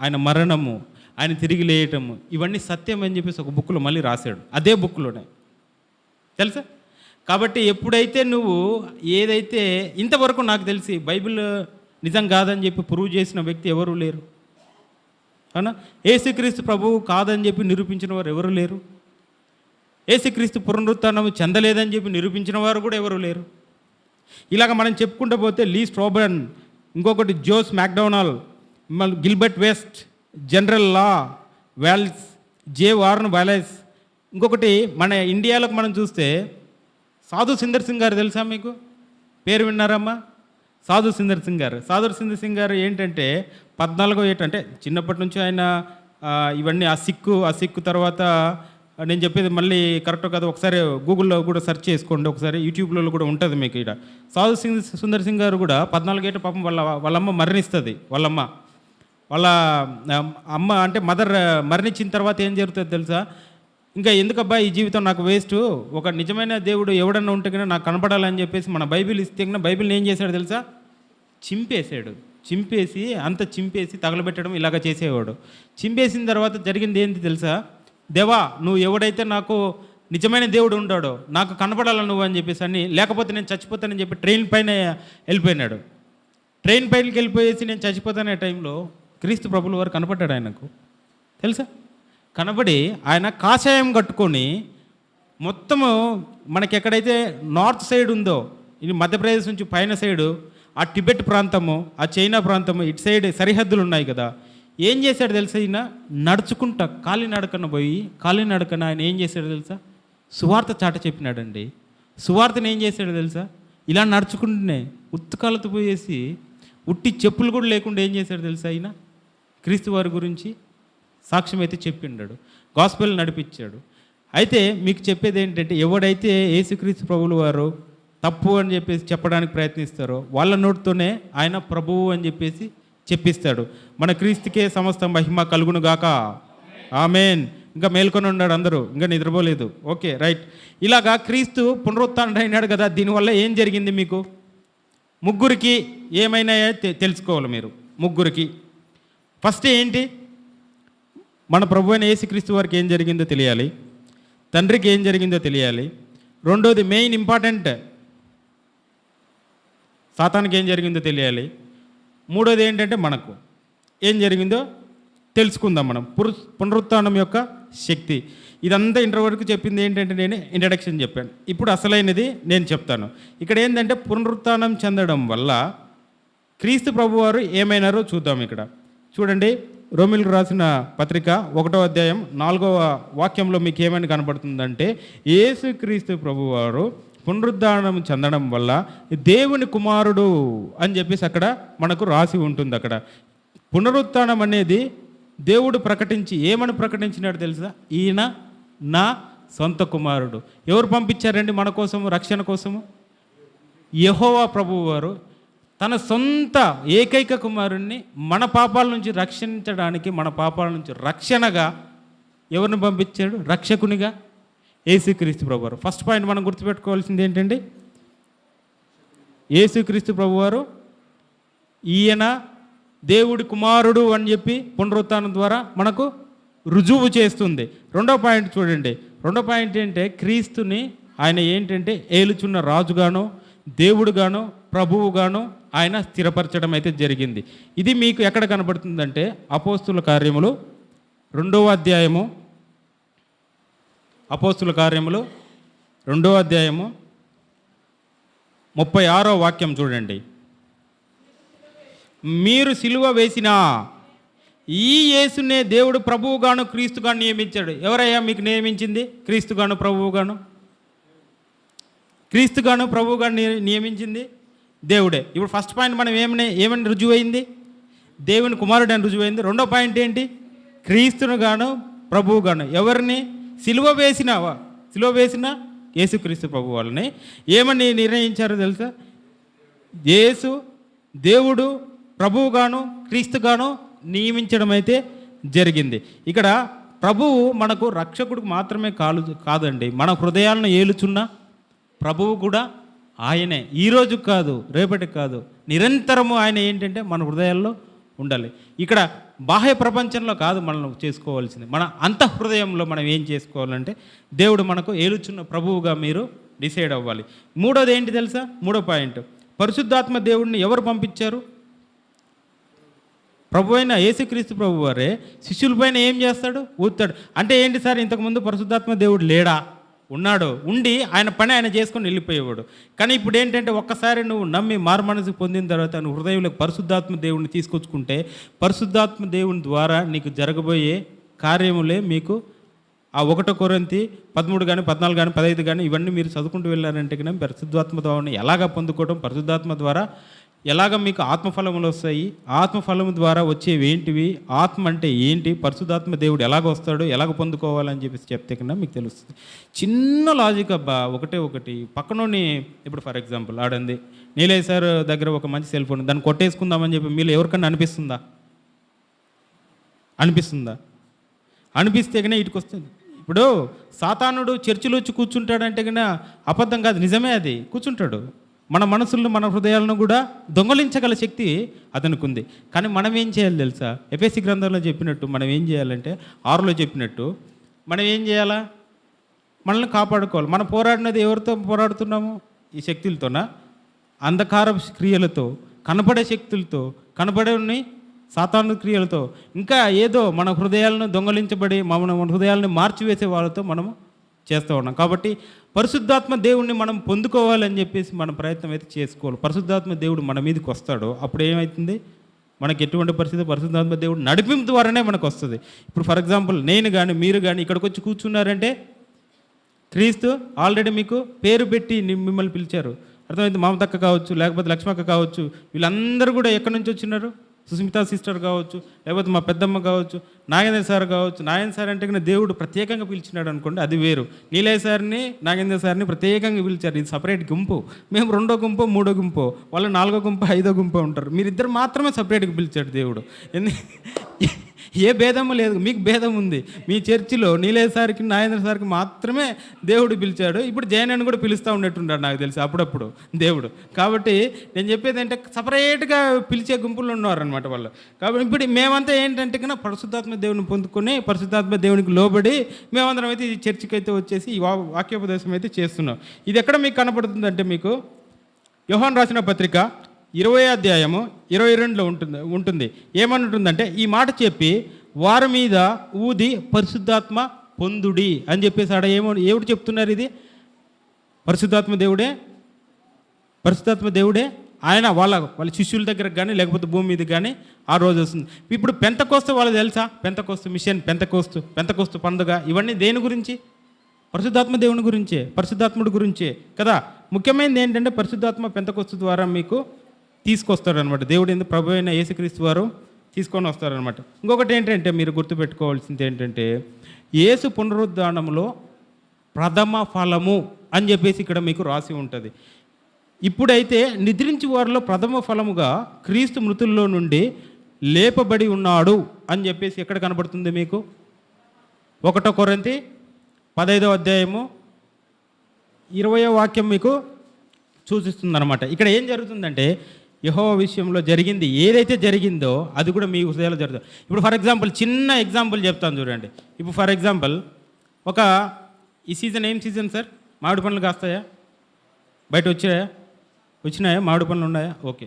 Speaker 1: ఆయన మరణము, ఆయన తిరిగి లేయటము, ఇవన్నీ సత్యం అని చెప్పేసి ఒక బుక్లో మళ్ళీ రాశాడు. అదే బుక్లోనే తెలుసా? కాబట్టి ఎప్పుడైతే నువ్వు ఏదైతే ఇంతవరకు నాకు తెలిసి బైబిల్ నిజం కాదని చెప్పి ప్రూవ్ చేసిన వ్యక్తి ఎవరు లేరు, అవునా? యేసుక్రీస్తు ప్రభువు కాదని చెప్పి నిరూపించిన వారు ఎవరు లేరు. యేసుక్రీస్తు పునరుత్థానం చెందలేదని చెప్పి నిరూపించిన వారు కూడా ఎవరు లేరు. ఇలాగ మనం చెప్పుకుంటూ పోతే లీ స్ట్రాబన్, ఇంకొకటి Josh McDonald, Gilbert West, general Lew Wells, J Warner Wallace. ఇంకొకటి మన ఇండియాలోకి మనం చూస్తే సాధు సుందర్ సింగ్ గారు తెలుసా మీకు? పేరు విన్నారమ్మా? సాధు సుందర్ సింగ్ గారు ఏంటంటే 14వ ఏట, అంటే చిన్నప్పటి నుంచి ఆయన ఇవన్నీ ఆ సిక్కు తర్వాత నేను చెప్పేది మళ్ళీ కరెక్ట్ కాదు, ఒకసారి గూగుల్లో కూడా సెర్చ్ చేసుకోండి, ఒకసారి యూట్యూబ్లో కూడా ఉంటుంది మీకు. ఇక్కడ సాధు సుందర్ సింగ్ గారు కూడా 14 ఏట పాపం వాళ్ళమ్మ మరణిస్తుంది. వాళ్ళ అమ్మ అంటే మదర్ మరణించిన తర్వాత ఏం జరుగుతుంది తెలుసా? ఇంకా ఎందుకబ్బా ఈ జీవితం నాకు వేస్ట్, ఒక నిజమైన దేవుడు ఎవడన్నా ఉంటే కన్నా నాకు కనపడాలని చెప్పేసి మన బైబిల్ ఇస్తే కన్నా బైబిల్ని ఏం చేశాడు తెలుసా? చింపేసి తగలబెట్టడం ఇలాగ చేసేవాడు. చింపేసిన తర్వాత జరిగింది ఏంటి తెలుసా? దేవా నువ్వు ఎవడైతే నాకు నిజమైన దేవుడు ఉంటాడో నాకు కనపడాల నువ్వు అని చెప్పేసి అని, లేకపోతే నేను చచ్చిపోతానని చెప్పి ట్రైన్ పైన వెళ్ళిపోయినాడు. ట్రైన్ పైనకి వెళ్ళిపోయేసి నేను చచ్చిపోతానే టైంలో క్రీస్తు ప్రభుల వారు కనపడ్డాడు ఆయనకు, తెలుసా? కనబడి ఆయన కాషాయం కట్టుకొని మొత్తము మనకి ఎక్కడైతే నార్త్ సైడ్ ఉందో ఇది మధ్యప్రదేశ్ నుంచి పైన సైడు ఆ టిబెట్ ప్రాంతము, ఆ చైనా ప్రాంతము, ఇటు సైడ్ సరిహద్దులు ఉన్నాయి కదా. ఏం చేశాడు తెలుసా? ఈయన నడుచుకుంటా కాలినడకన పోయి, కాలినడకన ఆయన ఏం చేశాడు తెలుసా? సువార్త చాట చెప్పినాడండి. సువార్తను ఏం చేశాడు తెలుసా? ఇలా నడుచుకుంటూనే ఉత్తకాలతో పోయేసి ఉట్టి చెప్పులు కూడా లేకుండా ఏం చేశాడు తెలుసా? ఆయన క్రీస్తు వారి గురించి సాక్ష్యం అయితే చెప్పిండాడు, గాస్పెల్ నడిపించాడు. అయితే మీకు చెప్పేది ఏంటంటే, ఎవడైతే యేసుక్రీస్తు ప్రభువుల వారు తప్పు అని చెప్పేసి చెప్పడానికి ప్రయత్నిస్తారో వాళ్ళ నోటితోనే ఆయన ప్రభువు అని చెప్పేసి చెప్పిస్తాడు. మన క్రీస్తుకే సమస్త మహిమ కలుగును గాక. ఆమేన్. ఇంకా మేల్కొని ఉన్నాడు, అందరూ ఇంకా నిద్రపోలేదు. Okay, right. ఇలాగా క్రీస్తు పునరుత్థానుడు అయినాడు కదా. దీనివల్ల ఏం జరిగింది మీకు? ముగ్గురికి ఏమైనా తెలుసుకోవాలి మీరు. ముగ్గురికి ఫస్ట్ ఏంటి? మన ప్రభు అయిన యేసుక్రీస్తు వారికి ఏం జరిగిందో తెలియాలి, తండ్రికి ఏం జరిగిందో తెలియాలి. రెండోది మెయిన్ ఇంపార్టెంట్, సాతానికి ఏం జరిగిందో తెలియాలి. మూడోది ఏంటంటే మనకు ఏం జరిగిందో తెలుసుకుందాం మనం. పునరుత్థానం యొక్క శక్తి. ఇదంతా ఇంటర్ వరకు చెప్పింది ఏంటంటే నేను ఇంట్రడక్షన్ చెప్పాను. ఇప్పుడు అసలైనది నేను చెప్తాను. ఇక్కడ ఏంటంటే పునరుత్థానం చెందడం వల్ల క్రీస్తు ప్రభువారు ఏమైనారో చూద్దాం. ఇక్కడ చూడండి, రోమిలకు రాసిన పత్రిక 1వ అధ్యాయం 4వ వాక్యంలో మీకు ఏమైనా కనబడుతుందంటే, యేసుక్రీస్తు ప్రభువారు పునరుద్ధానం చెందడం వల్ల దేవుని కుమారుడు అని చెప్పేసి అక్కడ మనకు రాసి ఉంటుంది. అక్కడ పునరుత్థానం అనేది దేవుడు ప్రకటించి ఏమని ప్రకటించినాడు తెలుసా? ఈయన నా సొంత కుమారుడు. ఎవరు పంపించారండి మన కోసము, రక్షణ కోసము? యెహోవా ప్రభువు వారు తన సొంత ఏకైక కుమారుణ్ణి మన పాపాల నుంచి రక్షించడానికి, మన పాపాల నుంచి రక్షణగా ఎవరిని పంపించాడు? రక్షకునిగా యేసుక్రీస్తు ప్రభువారు. ఫస్ట్ పాయింట్ మనం గుర్తుపెట్టుకోవాల్సింది ఏంటంటే, యేసుక్రీస్తు ప్రభువారు ఈయన దేవుడి కుమారుడు అని చెప్పి పునరుత్థానం ద్వారా మనకు రుజువు చేస్తుంది. రెండో పాయింట్ చూడండి. రెండో పాయింట్ ఏంటంటే, క్రీస్తుని ఆయన ఏంటంటే ఏలుచున్న రాజుగాను, దేవుడుగాను, ప్రభువుగాను ఆయన స్థిరపరచడం అయితే జరిగింది. ఇది మీకు ఎక్కడ కనబడుతుందంటే, అపోస్తుల కార్యములు 2వ అధ్యాయము, అపోస్తుల కార్యములు 2వ అధ్యాయము 36వ వాక్యం చూడండి. మీరు సిలువ వేసిన ఈ యేసునే దేవుడు ప్రభువుగాను క్రీస్తుగాను నియమించాడు. ఎవరయ్యా మీకు నియమించింది? క్రీస్తుగాను ప్రభువుగాను. క్రీస్తుగాను ప్రభువుగాను నియమించింది దేవుడే. ఇప్పుడు ఫస్ట్ పాయింట్ మనం ఏమని రుజువైంది? దేవుని కుమారుడు అని రుజువైంది. రెండో పాయింట్ ఏంటి? క్రీస్తును గాను ప్రభువుగాను. ఎవరిని? సిలువ వేసిన యేసుక్రీస్తు ప్రభు వాళ్ళని ఏమని నిర్ణయించారో తెలుసా? యేసు దేవుడు ప్రభువుగాను క్రీస్తుగాను నియమించడం అయితే జరిగింది. ఇక్కడ ప్రభువు మనకు రక్షకుడికి మాత్రమే కాదండి, మన హృదయాలను ఏలుచున్న ప్రభువు కూడా ఆయనే. ఈరోజు కాదు, రేపటికి కాదు, నిరంతరము ఆయన ఏంటంటే మన హృదయాల్లో ఉండాలి. ఇక్కడ బాహ్య ప్రపంచంలో కాదు మనం చేసుకోవాల్సింది, మన అంతఃహృదయంలో మనం ఏం చేసుకోవాలంటే దేవుడు మనకు ఏలుచున్న ప్రభువుగా మీరు డిసైడ్ అవ్వాలి. మూడోది ఏంటి తెలుసా? మూడో పాయింట్, పరిశుద్ధాత్మ దేవుడిని ఎవరు పంపించారు? ప్రభు అయిన యేసుక్రీస్తు ప్రభు వారే శిష్యులపైన ఏం చేస్తాడు? ఊతాడు. అంటే ఏంటి సార్, ఇంతకుముందు పరిశుద్ధాత్మ దేవుడు లేడా? ఉన్నాడు. ఉండి ఆయన పని ఆయన చేసుకొని వెళ్ళిపోయేవాడు. కానీ ఇప్పుడు ఏంటంటే, ఒక్కసారి నువ్వు నమ్మి మారుమనసు పొందిన తర్వాత నువ్వు హృదయంలోకి పరిశుద్ధాత్మ దేవుడిని తీసుకొచ్చుకుంటే, పరిశుద్ధాత్మ దేవుని ద్వారా నీకు జరగబోయే కార్యములే మీకు ఆ 1 కొరింథీ 13 కానీ 14 కానీ 15 కానీ ఇవన్నీ మీరు చదువుకుంటూ వెళ్ళారంటే కన్నా పరిశుద్ధాత్మ ద్వారా ఎలాగ పొందుకోవడం, పరిశుద్ధాత్మ ద్వారా ఎలాగ మీకు ఆత్మఫలములు వస్తాయి, ఆత్మఫలము ద్వారా వచ్చేవి ఏంటివి, ఆత్మ అంటే ఏంటి, పరిశుద్ధాత్మ దేవుడు ఎలాగ వస్తాడు, ఎలాగ పొందుకోవాలని చెప్పేసి చెప్తే కన్నా మీకు తెలుస్తుంది. చిన్న లాజిక్ అబ్బా, ఒకటి పక్కనోని. ఇప్పుడు ఫర్ ఎగ్జాంపుల్ ఆడంది నీలయ్య సార్ దగ్గర ఒక మంచి సెల్ ఫోన్, దాన్ని కొట్టేసుకుందామని చెప్పి మీరు ఎవరికన్నా అనిపిస్తుందా? అనిపిస్తే కన్నా ఇటుకు వస్తుంది. ఇప్పుడు సాతానుడు చర్చిలో వచ్చి కూర్చుంటాడంటే కన్నా అబద్ధం కాదు, నిజమే. అది కూర్చుంటాడు. మన మనసులను, మన హృదయాలను కూడా దొంగలించగల శక్తి అతనికి ఉంది. కానీ మనం ఏం చేయాలి తెలుసా? ఎఫెసీ గ్రంథంలో చెప్పినట్టు మనం ఏం చేయాలంటే, 6లో చెప్పినట్టు మనం ఏం చేయాలా? మనల్ని కాపాడుకోవాలి. మనం పోరాడినది ఎవరితో పోరాడుతున్నాము? ఈ శక్తులతోనా? అంధకార క్రియలతో, కనపడే శక్తులతో, కనపడేని సాతాను క్రియలతో, ఇంకా ఏదో మన హృదయాలను దొంగలించబడి మన హృదయాలను మార్చివేసే వాళ్ళతో మనము చేస్తూ ఉన్నాం. కాబట్టి పరిశుద్ధాత్మ దేవుడిని మనం పొందుకోవాలని చెప్పేసి మన ప్రయత్నం అయితే చేసుకోవాలి. పరిశుద్ధాత్మ దేవుడు మన మీదకి వస్తాడో అప్పుడు ఏమవుతుంది, మనకి ఎటువంటి పరిస్థితి పరిశుద్ధాత్మ దేవుడు నడిపింపు ద్వారానే మనకు వస్తుంది. ఇప్పుడు ఫర్ ఎగ్జాంపుల్ నేను కానీ మీరు కానీ ఇక్కడికి వచ్చి కూర్చున్నారంటే క్రీస్తు ఆల్రెడీ మీకు పేరు పెట్టి మిమ్మల్ని పిలిచారు. అర్థమైంది. మమతక్క కావచ్చు, లేకపోతే లక్ష్మక్క కావచ్చు, వీళ్ళందరూ కూడా ఎక్కడి నుంచి వచ్చినారు? సుస్మితా సిస్టర్ కావచ్చు, లేకపోతే మా పెద్దమ్మ కావచ్చు, నాగేంద్ర సార్ కావచ్చు. నాగేంద్ర సార్ అంటే కన్నా దేవుడు ప్రత్యేకంగా పిలిచినాడు అనుకోండి, అది వేరు. నీలయ్య సార్ని, నాగేంద్ర సార్ని ప్రత్యేకంగా పిలిచారు. ఇది సపరేట్ గుంపు. మేము 2వ గుంపు 3వ గుంపు, వాళ్ళు 4వ గుంపు 5వ గుంపు ఉంటారు. మీరిద్దరు మాత్రమే సపరేట్గా పిలిచాడు దేవుడు. ఏ భేదము లేదు, మీకు భేదం ఉంది. మీ చర్చిలో నీలయ్య సార్కి నాగేంద్ర సార్కి మాత్రమే దేవుడు పిలిచాడు. ఇప్పుడు జయనని కూడా పిలుస్తూ ఉన్నట్టున్నాడు నాకు తెలిసి అప్పుడప్పుడు దేవుడు. కాబట్టి నేను చెప్పేది అంటే సపరేట్గా పిలిచే గుంపులు ఉన్నారనమాట వాళ్ళు. కాబట్టి ఇప్పుడు మేమంతా ఏంటంటే కన్నా పరిశుద్ధాత్మ దేవుని పొందుకొని పరిశుద్ధాత్మ దేవునికి లోబడి మేమందరం అయితే ఈ చర్చికి అయితే వచ్చేసి ఈ వాక్యోపదేశం అయితే చేస్తున్నాం. ఇది ఎక్కడ మీకు కనపడుతుందంటే మీకు యోహాను రాసిన పత్రిక 20వ అధ్యాయము 22లో ఉంటుంది. ఏమనుంటుందంటే ఈ మాట చెప్పి వారి మీద ఊది పరిశుద్ధాత్మ పొందుడి అని చెప్పేసి ఆడ ఏమిటి చెప్తున్నారు? ఇది పరిశుద్ధాత్మ దేవుడే ఆయన వాళ్ళ శిష్యుల దగ్గర కానీ లేకపోతే భూమి మీద కానీ ఆ రోజు వస్తుంది. ఇప్పుడు పెంతకోస్తు వాళ్ళకి తెలుసా? పెంతకోస్తు మిషన్, పెంతకోస్తు పండుగ, ఇవన్నీ దేని గురించి? పరిశుద్ధాత్మ దేవుని గురించే, పరిశుద్ధాత్ముడి గురించే కదా. ముఖ్యమైనది ఏంటంటే పరిశుద్ధాత్మ పెంతకోస్తు ద్వారా మీకు తీసుకొస్తారనమాట. దేవుడు ఎందుకు ప్రభు అయిన యేసుక్రీస్తు వారు తీసుకొని వస్తారనమాట. ఇంకొకటి ఏంటంటే మీరు గుర్తుపెట్టుకోవాల్సింది ఏంటంటే యేసు పునరుద్ధానంలో ప్రథమ ఫలము అని చెప్పేసి ఇక్కడ మీకు రాసి ఉంటుంది. ఇప్పుడైతే నిద్రించి వారిలో ప్రథమ ఫలముగా క్రీస్తు మృతుల్లో నుండి లేపబడి ఉన్నాడు అని చెప్పేసి ఎక్కడ కనబడుతుంది మీకు? 1 కొరింథీ 15వ అధ్యాయము 20వ వాక్యం మీకు సూచిస్తుంది అనమాట. ఇక్కడ ఏం జరుగుతుందంటే యెహోవా విషయంలో జరిగింది ఏదైతే జరిగిందో అది కూడా మీ హృదయాల్లో జరుగుతుంది. ఇప్పుడు ఫర్ ఎగ్జాంపుల్ చిన్న ఎగ్జాంపుల్ చెప్తాను చూడండి. ఇప్పుడు ఫర్ ఎగ్జాంపుల్ ఈ సీజన్ ఏం సీజన్ సార్? మామిడి పండ్లు కాస్తాయా? బయట వచ్చినాయా? మామిడి పండ్లు ఉన్నాయా? ఓకే,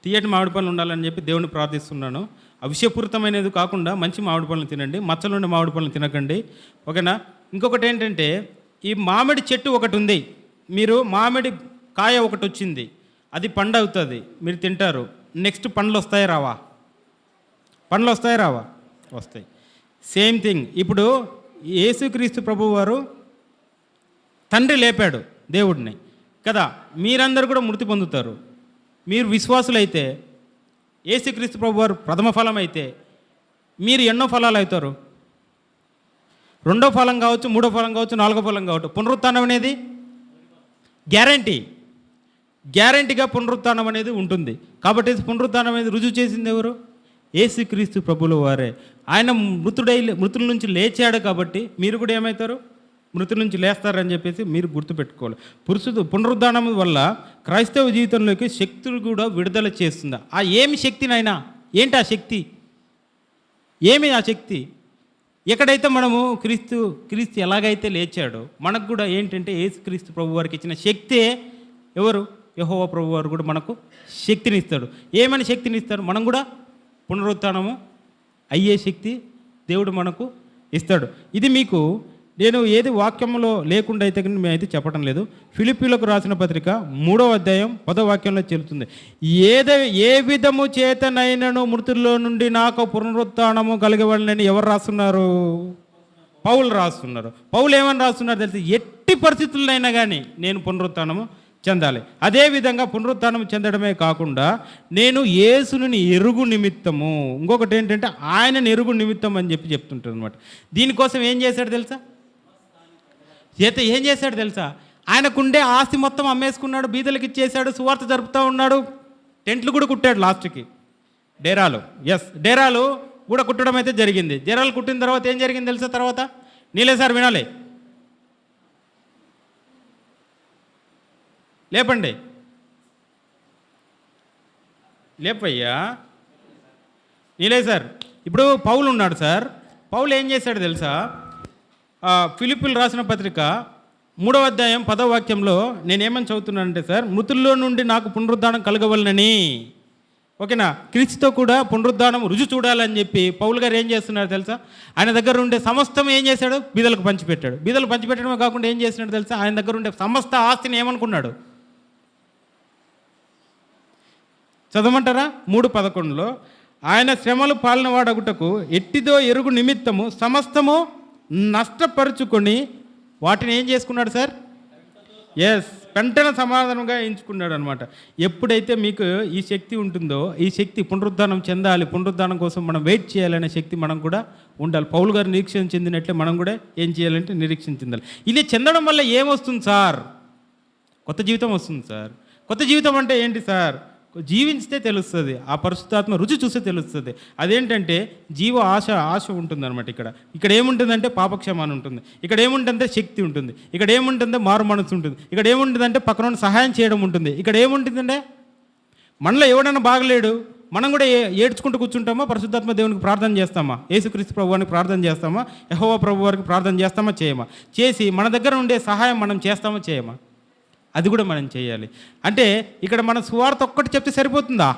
Speaker 1: తీయటి మామిడి పండ్లు ఉండాలని చెప్పి దేవుని ప్రార్థిస్తున్నాను. అవిషపూరితమైనది కాకుండా మంచి మామిడి పండ్లు తినండి, మచ్చలుండే మామిడి పండ్లు తినకండి, ఓకేనా? ఇంకొకటి ఏంటంటే ఈ మామిడి చెట్టు ఒకటి ఉంది, మీరు మామిడి కాయ ఒకటి వచ్చింది, అది పండు అవుతుంది, మీరు తింటారు. నెక్స్ట్ పండ్లు వస్తాయి రావా? వస్తాయి. సేమ్ థింగ్ ఇప్పుడు యేసుక్రీస్తు ప్రభువు వారు తండ్రి లేపాడు దేవుడిని కదా. మీరందరూ కూడా మృతి పొందుతారు. మీరు విశ్వాసులైతే యేసుక్రీస్తు ప్రభు వారు ప్రథమ ఫలం అయితే మీరు ఎన్నో ఫలాలు అవుతారు? 2వ ఫలం కావచ్చు, 3వ ఫలం కావచ్చు, 4వ ఫలం కావచ్చు. పునరుత్థానం అనేది గ్యారంటీగా పునరుత్థానం అనేది ఉంటుంది. కాబట్టి పునరుత్థానం అనేది రుజువు చేసింది ఎవరు? యేసుక్రీస్తు ప్రభుల వారే. ఆయన మృతుల నుంచి లేచాడు కాబట్టి మీరు కూడా ఏమవుతారు? మృతుల నుంచి లేస్తారని చెప్పేసి మీరు గుర్తుపెట్టుకోవాలి. పునరుద్ధానం వల్ల క్రైస్తవ జీవితంలోకి శక్తులు కూడా విడుదల చేస్తుందా? ఆ ఏమి శక్తినైనా ఏంటి ఆ శక్తి? ఏమి ఆ శక్తి? ఎక్కడైతే మనము క్రీస్తు ఎలాగైతే లేచాడో మనకు కూడా ఏంటంటే యేసుక్రీస్తు ప్రభు వారికి ఇచ్చిన శక్తే ఎవరు? యెహోవా ప్రభు వారు కూడా మనకు శక్తిని ఇస్తాడు. ఏమని శక్తిని ఇస్తాడు? మనం కూడా పునరుత్థానము అయ్యే శక్తి దేవుడు మనకు ఇస్తాడు. ఇది మీకు నేను ఏది వాక్యంలో లేకుండా అయితే కానీ మేమైతే చెప్పడం లేదు. ఫిలిప్పీలకు రాసిన పత్రిక 3వ అధ్యాయం 10వ వాక్యంలో చెల్లుతుంది. ఏ విధము చేతనైనను మృతుల్లో నుండి నాకు పునరుత్థానము కలిగవలనని ఎవరు రాస్తున్నారు? పౌలు రాస్తున్నారు. పౌలు ఏమని రాస్తున్నారు తెలిసి? ఎట్టి పరిస్థితులైనా కానీ నేను పునరుత్థానము చెందాలి. అదేవిధంగా పునరుత్థానం చెందడమే కాకుండా నేను యేసుని ఎరుగు నిమిత్తము, ఇంకొకటి ఏంటంటే ఆయనను ఎరుగు నిమిత్తం అని చెప్తుంటారు అనమాట. దీనికోసం ఏం చేశాడు తెలుసా? ఏం చేశాడు తెలుసా? ఆయనకుండే ఆస్తి మొత్తం అమ్మేసుకున్నాడు, బీదలకు ఇచ్చేసాడు, సువార్త జరుపుతూ ఉన్నాడు, టెంట్లు కూడా కుట్టాడు లాస్ట్కి. డేరాలు కూడా కుట్టడం అయితే జరిగింది. డేరాలు కుట్టిన తర్వాత ఏం జరిగింది తెలుసా? తర్వాత నీలే సార్ వినాలి, లేపండి, లేపయ్యా నీలే సార్. ఇప్పుడు పౌలు ఉన్నాడు సార్. పౌలు ఏం చేశాడు తెలుసా? ఫిలిప్పీలు రాసిన పత్రిక 3వ అధ్యాయం 10వ వాక్యంలో నేనేమని చదువుతున్నానంటే సార్, మృతుల్లో నుండి నాకు పునరుద్ధానం కలగవలనని ఓకేనా? క్రీస్తుతో కూడా పునరుద్ధానం రుజు చూడాలని చెప్పి పౌలు గారు ఏం చేస్తున్నారు తెలుసా? ఆయన దగ్గర ఉండే సమస్తం ఏం చేశాడు? బీదలకు పంచిపెట్టాడు. బీదలు పంచిపెట్టడమే కాకుండా ఏం చేసినాడు తెలుసా? ఆయన దగ్గర ఉండే సమస్త ఆస్తిని ఏమనుకున్నాడు? చదవమంటారా? 3:11లో ఆయన శ్రమలు పాలన వాడగుటకు ఎట్టిదో ఎరుగు నిమిత్తము సమస్తము నష్టపరుచుకొని వాటిని ఏం చేసుకున్నాడు సార్? ఎస్, వెంటనే సమాధానంగా ఎంచుకున్నాడు అనమాట. ఎప్పుడైతే మీకు ఈ శక్తి ఉంటుందో, ఈ శక్తి పునరుద్ధానం చెందాలి, పునరుద్ధానం కోసం మనం వెయిట్ చేయాలనే శక్తి మనం కూడా ఉండాలి. పౌలు గారు నిరీక్షణ చెందినట్లే మనం కూడా ఏం చేయాలంటే నిరీక్షణ చెందాలి. ఇది చెందడం వల్ల ఏమొస్తుంది సార్? కొత్త జీవితం వస్తుంది సార్. కొత్త జీవితం అంటే ఏంటి సార్? జీవించితే తెలుస్తుంది, ఆ పరిశుద్ధాత్మ రుచి చూస్తే తెలుస్తుంది. అదేంటంటే జీవ ఆశ ఉంటుందన్నమాట. ఇక్కడ ఏముంటుందంటే పాపక్షమానం ఉంటుంది, ఇక్కడ ఏముంటుందంటే శక్తి ఉంటుంది, ఇక్కడ ఏముంటుందంటే మారు మనసు ఉంటుంది, ఇక్కడ ఏముంటుందంటే పక్కన సహాయం చేయడం ఉంటుంది, ఇక్కడ ఏముంటుందంటే మనలో ఎవడైనా బాగలేడు మనం కూడా ఏడ్చుకుంటూ కూర్చుంటామా? పరిశుద్ధాత్మ దేవునికి ప్రార్థన చేస్తామా? యేసుక్రీస్తు ప్రభువానికి ప్రార్థన చేస్తామా? యెహోవా ప్రభు వారికి ప్రార్థన చేస్తామా? చేయమా? చేసి మన దగ్గర ఉండే సహాయం మనం చేస్తామా? చేయమా? అది కూడా మనం చేయాలి. అంటే ఇక్కడ మన సువార్త ఒక్కటి చెప్తే సరిపోతుందా?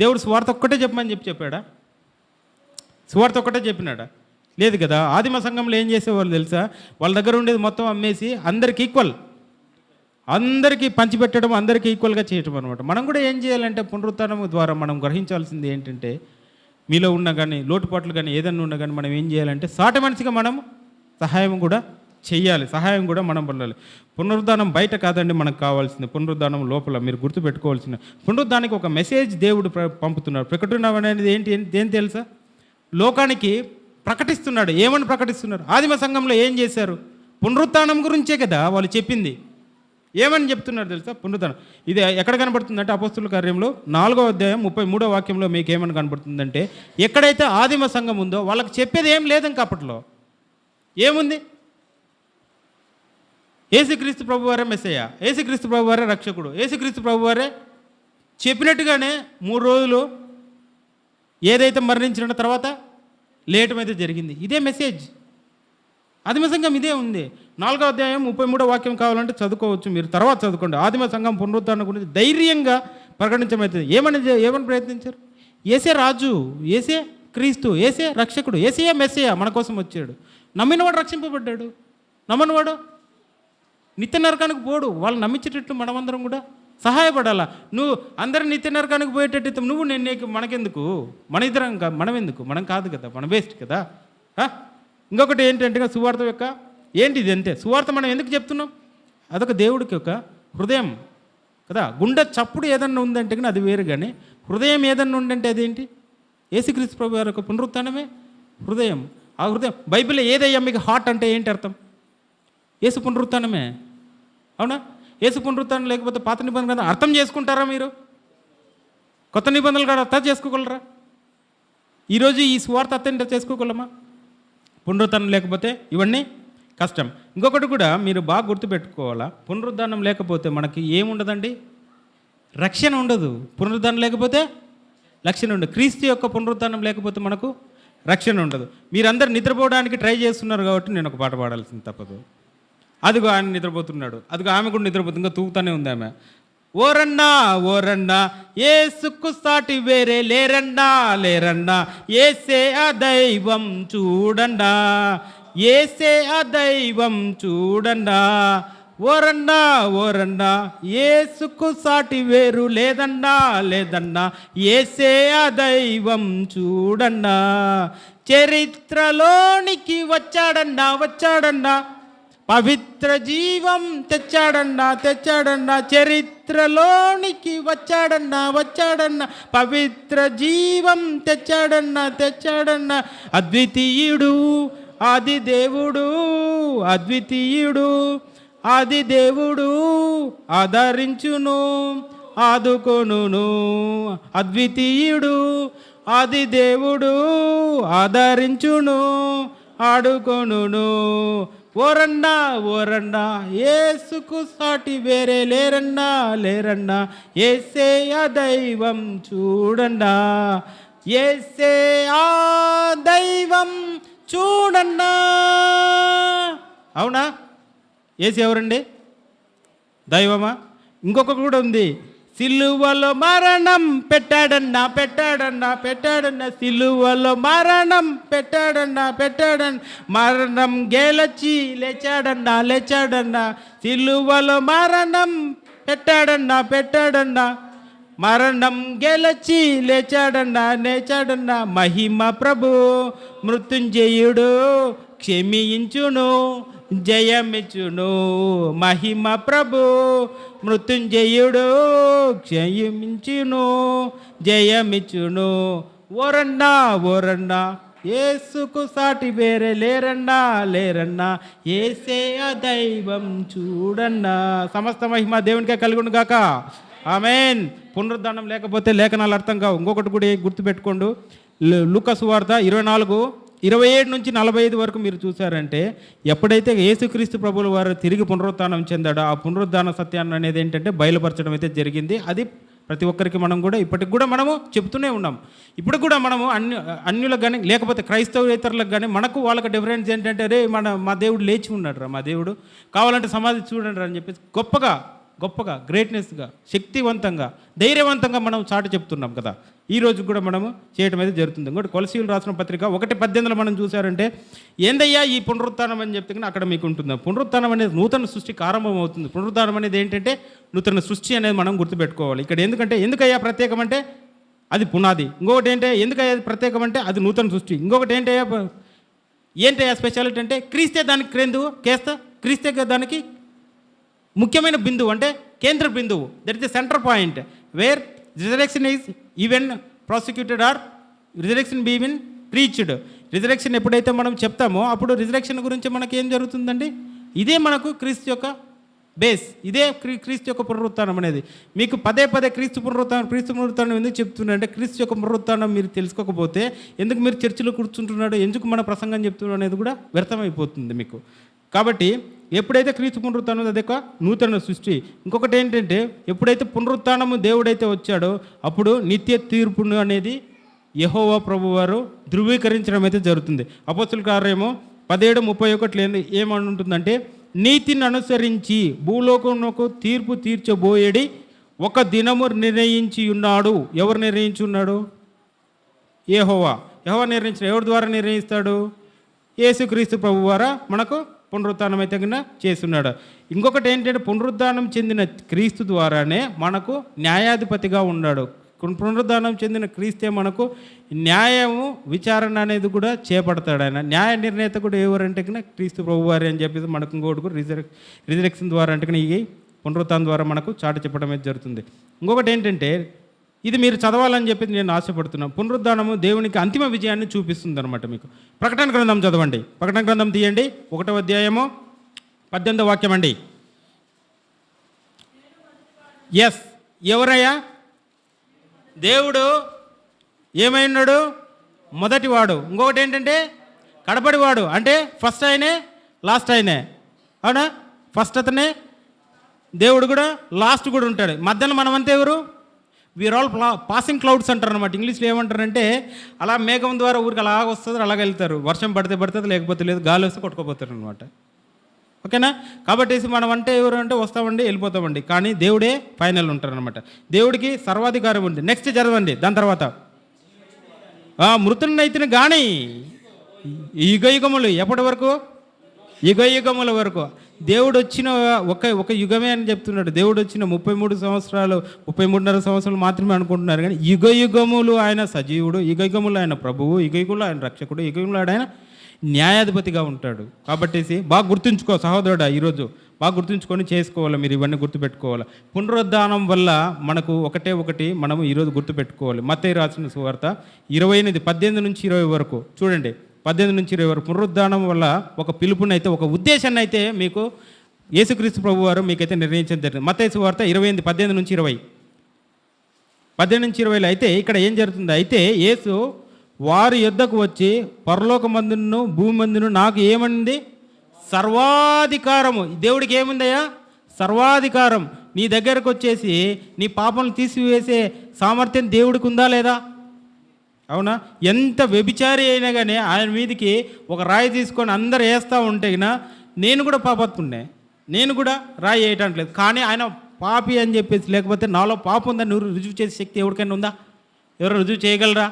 Speaker 1: దేవుడు సువార్త ఒక్కటే చెప్పమని చెప్పాడా? సువార్త ఒక్కటే చెప్పినాడా? లేదు కదా. ఆదిమ సంఘంలో ఏం చేసేవాళ్ళు తెలుసా? వాళ్ళ దగ్గర ఉండేది మొత్తం అమ్మేసి అందరికి ఈక్వల్, అందరికీ పంచిపెట్టడం, అందరికీ ఈక్వల్గా చేయటం అనమాట. మనం కూడా ఏం చేయాలంటే పునరుత్థానం ద్వారా మనం గ్రహించాల్సింది ఏంటంటే, మీలో ఉన్న కానీ లోటుపాట్లు కానీ ఏదన్నా ఉన్నా కానీ మనం ఏం చేయాలంటే సాటి మనిషిగా మనం సహాయం కూడా చెయ్యాలి, సహాయం కూడా మనం పొందాలి. పునరుద్ధానం బయట కాదండి మనకు కావాల్సింది, పునరుద్ధానం లోపల. మీరు గుర్తుపెట్టుకోవాల్సిన పునరుద్ధానికి ఒక మెసేజ్ దేవుడు పంపుతున్నాడు. ప్రకటన అనేది ఏం తెలుసా? లోకానికి ప్రకటిస్తున్నాడు. ఏమని ప్రకటిస్తున్నారు? ఆదిమ సంఘంలో ఏం చేశారు? పునరుత్థానం గురించే కదా వాళ్ళు చెప్పింది. ఏమని చెప్తున్నారు తెలుసా? పునరుత్థానం. ఇది ఎక్కడ కనబడుతుందంటే అపోస్తుల కార్యంలో 4వ అధ్యాయం 33వ వాక్యంలో మీకు ఏమని కనబడుతుందంటే, ఎక్కడైతే ఆదిమ సంఘం ఉందో వాళ్ళకి చెప్పేది ఏం లేదు ఇంకా అప్పట్లో. ఏముంది? యేసుక్రీస్తు ప్రభువారే మెస్సయ్య, యేసుక్రీస్తు ప్రభువారే రక్షకుడు, యేసుక్రీస్తు ప్రభువారే చెప్పినట్టుగానే 3 రోజులు ఏదైతే మరణించిన తర్వాత లేయటం అయితే జరిగింది. ఇదే మెసేజ్. ఆదిమ సంఘం ఇదే ఉంది. 4వ అధ్యాయం 33వ వాక్యం కావాలంటే చదువుకోవచ్చు, మీరు తర్వాత చదువుకోండి. ఆదిమ సంఘం పునరుత్థానం గురించి ధైర్యంగా ప్రకటించమైతుంది. ఏమని ప్రయత్నించారు? ఏసే రాజు, ఏసే క్రీస్తు, ఏసే రక్షకుడు, ఏసే మెస్సయ్య మన కోసం వచ్చాడు. నమ్మినవాడు రక్షింపబడ్డాడు, నమ్మనివాడు నిత్య నరకానికి పోడు. వాళ్ళు నమ్మించేటట్లు మనమందరం కూడా సహాయపడాలా. నువ్వు అందరూ నిత్య నరకానికి పోయేటట్టు నువ్వు నేను మనకెందుకు? మన ఇద్దరం మనం ఎందుకు? మనం కాదు కదా, మన వేస్ట్ కదా. ఇంకొకటి ఏంటంటే సువార్త యొక్క ఏంటి ఇది అంటే, సువార్త మనం ఎందుకు చెప్తున్నాం? అదొక దేవుడికి ఒక హృదయం కదా. గుండె చప్పుడు ఏదన్నా ఉందంటే కానీ అది వేరు, కానీ హృదయం ఏదన్నా ఉందంటే అదేంటి? యేసుక్రీస్తు ప్రభు గారి యొక్క పునరుత్థానమే హృదయం. ఆ హృదయం బైబిల్లో ఏదయ్యా మీకు హార్ట్ అంటే ఏంటి అర్థం? యేసు పునరుత్థానమే. అవునా? యేసు పునరుత్థానం లేకపోతే పాత నిబంధన కదా అర్థం చేసుకుంటారా మీరు? కొత్త నిబంధనలు కూడా అర్థం చేసుకోగలరా? ఈరోజు ఈ సువార్త అర్థం చేసుకోగలమా? పునరుత్థానం లేకపోతే ఇవన్నీ కష్టం. ఇంకొకటి కూడా మీరు బాగా గుర్తుపెట్టుకోవాలా, పునరుద్ధానం లేకపోతే మనకి ఏముండదండి? రక్షణ ఉండదు. పునరుద్ధానం లేకపోతే రక్షణ ఉండదు. క్రీస్తు యొక్క పునరుద్ధానం లేకపోతే మనకు రక్షణ ఉండదు. మీరందరూ నిద్రపోవడానికి ట్రై చేస్తున్నారు కాబట్టి నేను ఒక పాట పాడాల్సింది తప్పదు. అదిగో ఆయన నిద్రపోతున్నాడు, అదిగో ఆమె కూడా నిద్రపోతుంది, ఇంకా తూగుతానే ఉంది ఆమె. ఓరన్నా ఓరన్నా ఏసుకు సాటి వేరే లేరన్నా లేరన్నా, ఏసే ఆ దైవం చూడన్నా, ఏసే ఆ దైవం చూడన్నా. ఓరన్నా ఓరన్నా ఏసుకు సాటి వేరు లేదన్నా లేదన్నా, ఏసే ఆ దైవం చూడన్నా. చరిత్రలోనికి వచ్చాడన్నా వచ్చాడన్నా, పవిత్ర జీవం తెచ్చాడన్నా తెచ్చాడన్నా. చరిత్రలోనికి వచ్చాడన్నా వచ్చాడన్నా, పవిత్ర జీవం తెచ్చాడన్నా తెచ్చాడన్నా. అద్వితీయుడు ఆది దేవుడు, అద్వితీయుడు ఆది దేవుడు, ఆదరించును ఆదుకొనును. అద్వితీయుడు ఆది దేవుడు, ఆదరించును ఆడుకొనును. ఓరన్నా ఓరన్నా ఏసుకు సాటి వేరే లేరన్నా లేరన్నా, ఏసే ఆ దైవం చూడన్నా, ఏసే ఆ దైవం చూడన్నా. అవునా? ఏసే ఎవరండి? దైవమా? ఇంకొకటి కూడా ఉంది, సిలువలో మరణం పెట్టాడన్నా సిలువలో మరణం పెట్టాడన్నా మరణం గెలచి లేచాడన్నా సిలువలో మరణం పెట్టాడన్నా మరణం గెలచి లేచాడన్నా మహిమ ప్రభు మృత్యుంజయుడు క్షమించును జయమిచ్చును. మహిమ ప్రభు మృత్యుంజయుడు క్షమించును జయమిచ్చును. ఓరన్నా యేసుకు సాటి వేరే లేరన్నా యేసే ఆ దైవం చూడన్నా. సమస్త మహిమ దేవునికే కలుగును గాక. ఆమేన్. పునరుద్ధానం లేకపోతే లేఖనాలు అర్థం కావు. ఇంకొకటి కూడా గుర్తుపెట్టుకోండు. లూకా సువార్త 24:27 నుంచి 45 వరకు మీరు చూసారంటే, ఎప్పుడైతే యేసుక్రీస్తు ప్రభువుల వారు తిరిగి పునరుత్థానం చెందాడో ఆ పునరుద్ధాన సత్యాన్ని అనేది ఏంటంటే బయలుపరచడం అయితే జరిగింది. అది ప్రతి ఒక్కరికి మనం కూడా ఇప్పటికి కూడా మనము చెప్తూనే ఉన్నాం. ఇప్పుడు కూడా మనము అన్యులకు కానీ లేకపోతే క్రైస్తవేతరులకు కానీ మనకు వాళ్ళకి డిఫరెన్స్ ఏంటంటే, రే మా దేవుడు లేచి ఉన్నాడు రా, మా దేవుడు కావాలంటే సమాధి చూడండి రా అని చెప్పేసి గొప్పగా గ్రేట్నెస్గా శక్తివంతంగా ధైర్యవంతంగా మనం చాటు చెప్తున్నాం కదా. ఈ రోజు కూడా మనము చేయడం అయితే జరుగుతుంది. ఇంకోటి కొలసీయులు రాసిన పత్రిక 1:18 మనం చూసారంటే, ఏందయ్యా ఈ పునరుత్థానం అని చెప్తే అక్కడ మీకు ఉంటుంది. పునరుత్థానం అనేది నూతన సృష్టికి ఆరంభం అవుతుంది. పునరుత్థానం అనేది ఏంటంటే నూతన సృష్టి అనేది మనం గుర్తుపెట్టుకోవాలి. ఇక్కడ ఎందుకయ్యా ప్రత్యేకం అంటే అది పునాది. ఇంకొకటి ఎందుకయ్యా ప్రత్యేకం అంటే అది నూతన సృష్టి. ఇంకొకటి ఏంటయ్యా స్పెషాలిటీ అంటే క్రీస్తే దానికి క్రీస్తే దానికి ముఖ్యమైన బిందువు, అంటే కేంద్ర బిందువు. That is the centre point where resurrection is even prosecuted or resurrection been preached. Resurrection ఎప్పుడైతే మనం చెప్తామో అప్పుడు రిజరెక్షన్ గురించి మనకి ఏం జరుగుతుందండి? ఇదే మనకు క్రీస్తు యొక్క బేస్, ఇదే క్రీస్తు యొక్క పునరుత్థానం అనేది. మీకు పదే క్రీస్తు పునరుత్థానం ఎందుకు చెప్తున్నారంటే, క్రీస్తు యొక్క పునరుత్థానం మీరు తెలుసుకోకపోతే ఎందుకు మీరు చర్చిలో కూర్చుంటున్నాడో, ఎందుకు మన ప్రసంగం చెప్తున్నాడు అనేది కూడా వ్యర్థమైపోతుంది మీకు. కాబట్టి ఎప్పుడైతే క్రీస్తు పునరుత్థానం అది ఒక నూతన సృష్టి. ఇంకొకటి ఏంటంటే, ఎప్పుడైతే పునరుత్థానము దేవుడైతే వచ్చాడో అప్పుడు నిత్య తీర్పును అనేది యెహోవా ప్రభువారు ధృవీకరించడం అయితే జరుగుతుంది. అపోస్తుల కార్యము 17:31 ఏమంటుందంటే, నీతిని అనుసరించి భూలోకమునకు తీర్పు తీర్చబోయేడి ఒక దినము నిర్ణయించి ఉన్నాడు. ఎవరు నిర్ణయించి ఉన్నాడు? యెహోవా నిర్ణయించిన. ఎవరి ద్వారా నిర్ణయిస్తాడు? యేసుక్రీస్తు ప్రభు ద్వారా మనకు పునరుత్థానం అయితే కింద చేస్తున్నాడు. ఇంకొకటి ఏంటంటే, పునరుద్ధానం చెందిన క్రీస్తు ద్వారానే మనకు న్యాయాధిపతిగా ఉన్నాడు. పునరుద్ధానం చెందిన క్రీస్తే మనకు న్యాయము విచారణ అనేది కూడా చేపడతాడు. ఆయన న్యాయ నిర్ణేత కూడా ఎవరంటే కన్నా క్రీస్తు ప్రభువారి అని చెప్పేసి మనకు ఇంకోటి కూడా రిజరెక్షన్ ద్వారా అంటే కన్నా ఈ పునరుత్థానం ద్వారా మనకు చాటు చెప్పడం అయితే జరుగుతుంది. ఇంకొకటి ఏంటంటే, ఇది మీరు చదవాలని చెప్పి నేను ఆశపడుతున్నాను. పునరుద్ధానము దేవునికి అంతిమ విజయాన్ని చూపిస్తుంది అనమాట. మీకు ప్రకటన గ్రంథం చదవండి. ప్రకటన గ్రంథం తీయండి, 1వ అధ్యాయము 18వ వాక్యం అండి. ఎస్, ఎవరయ్యా? దేవుడు ఏమైనాడు? మొదటివాడు. ఇంకొకటి ఏంటంటే కడపడివాడు. అంటే ఫస్ట్ ఆయనే, లాస్ట్ ఆయనే. అవునా? ఫస్ట్ అతనే, దేవుడు కూడా లాస్ట్ కూడా ఉంటాడు. మధ్యలో మనమంతా ఎవరు? వీఆర్ ఆల్ పాసింగ్ క్లౌడ్స్ అంటారు అనమాట. ఇంగ్లీష్లో ఏమంటారంటే, అలా మేఘం ద్వారా ఊరికి అలాగ వస్తుంది, అలాగ వెళ్తారు. వర్షం పడుతుంది, లేకపోతే లేదు, గాలి వస్తే కొట్టుకోపోతారు అనమాట. ఓకేనా? కాబట్టి మనం అంటే ఎవరు అంటే వస్తామండి, వెళ్ళిపోతామండి. కానీ దేవుడే ఫైనల్ ఉంటారనమాట. దేవుడికి సర్వాధికారం ఉంది. నెక్స్ట్ చదవండి. దాని తర్వాత మృతునైతిని కానీ యుగయుగములు. ఎప్పటి వరకు? యుగయుగముల వరకు. దేవుడు వచ్చిన ఒక యుగమే అని చెప్తున్నాడు. దేవుడు వచ్చిన 33.5 సంవత్సరాలు మాత్రమే అనుకుంటున్నారు. కానీ యుగయుగములు ఆయన సజీవుడు, యుగయుగములు ఆయన ప్రభువు, యుగయుగములు ఆయన రక్షకుడు, యుగయుగములు ఆయన న్యాయాధిపతిగా ఉంటాడు. కాబట్టి బాగా గుర్తుంచుకో సహోదరుడా, ఈరోజు బాగా గుర్తుంచుకొని చేసుకోవాలి. మీరు ఇవన్నీ గుర్తుపెట్టుకోవాలి. పునరుద్ధానం వల్ల మనకు ఒకటి మనము ఈరోజు గుర్తుపెట్టుకోవాలి. మత్తయి రాసిన సువార్త 28:18 నుంచి 20 వరకు చూడండి. 18 నుంచి 20 వరకు పునరుద్ధానం వల్ల ఒక పిలుపునైతే, ఒక ఉద్దేశాన్ని అయితే మీకు యేసుక్రీస్తు ప్రభు వారు మీకైతే నిర్ణయించడం జరిగింది. మత్తయి సువార్త 28:18 నుంచి 20. 18 నుంచి 20లో అయితే ఇక్కడ ఏం జరుగుతుంది? అయితే యేసు వారి యొద్దకు వచ్చి, పరలోకమందును భూమందును నాకు ఏమంది? సర్వాధికారము. దేవుడికి ఏముందయ్యా? సర్వాధికారం. నీ దగ్గరకు వచ్చేసి నీ పాపను తీసివేసే సామర్థ్యం దేవుడికి ఉందా లేదా? అవునా? ఎంత వ్యభిచారి అయినా కానీ ఆయన మీదకి ఒక రాయి తీసుకొని అందరు వేస్తూ ఉంటే గినా, నేను కూడా పాపత్తుండే, నేను కూడా రాయి వేయటం లేదు. కానీ ఆయన పాపి అని చెప్పేసి, లేకపోతే నాలో పాపం ఉందని రుజువు చేసే శక్తి ఎవరికైనా ఉందా? ఎవరు రుజువు చేయగలరా?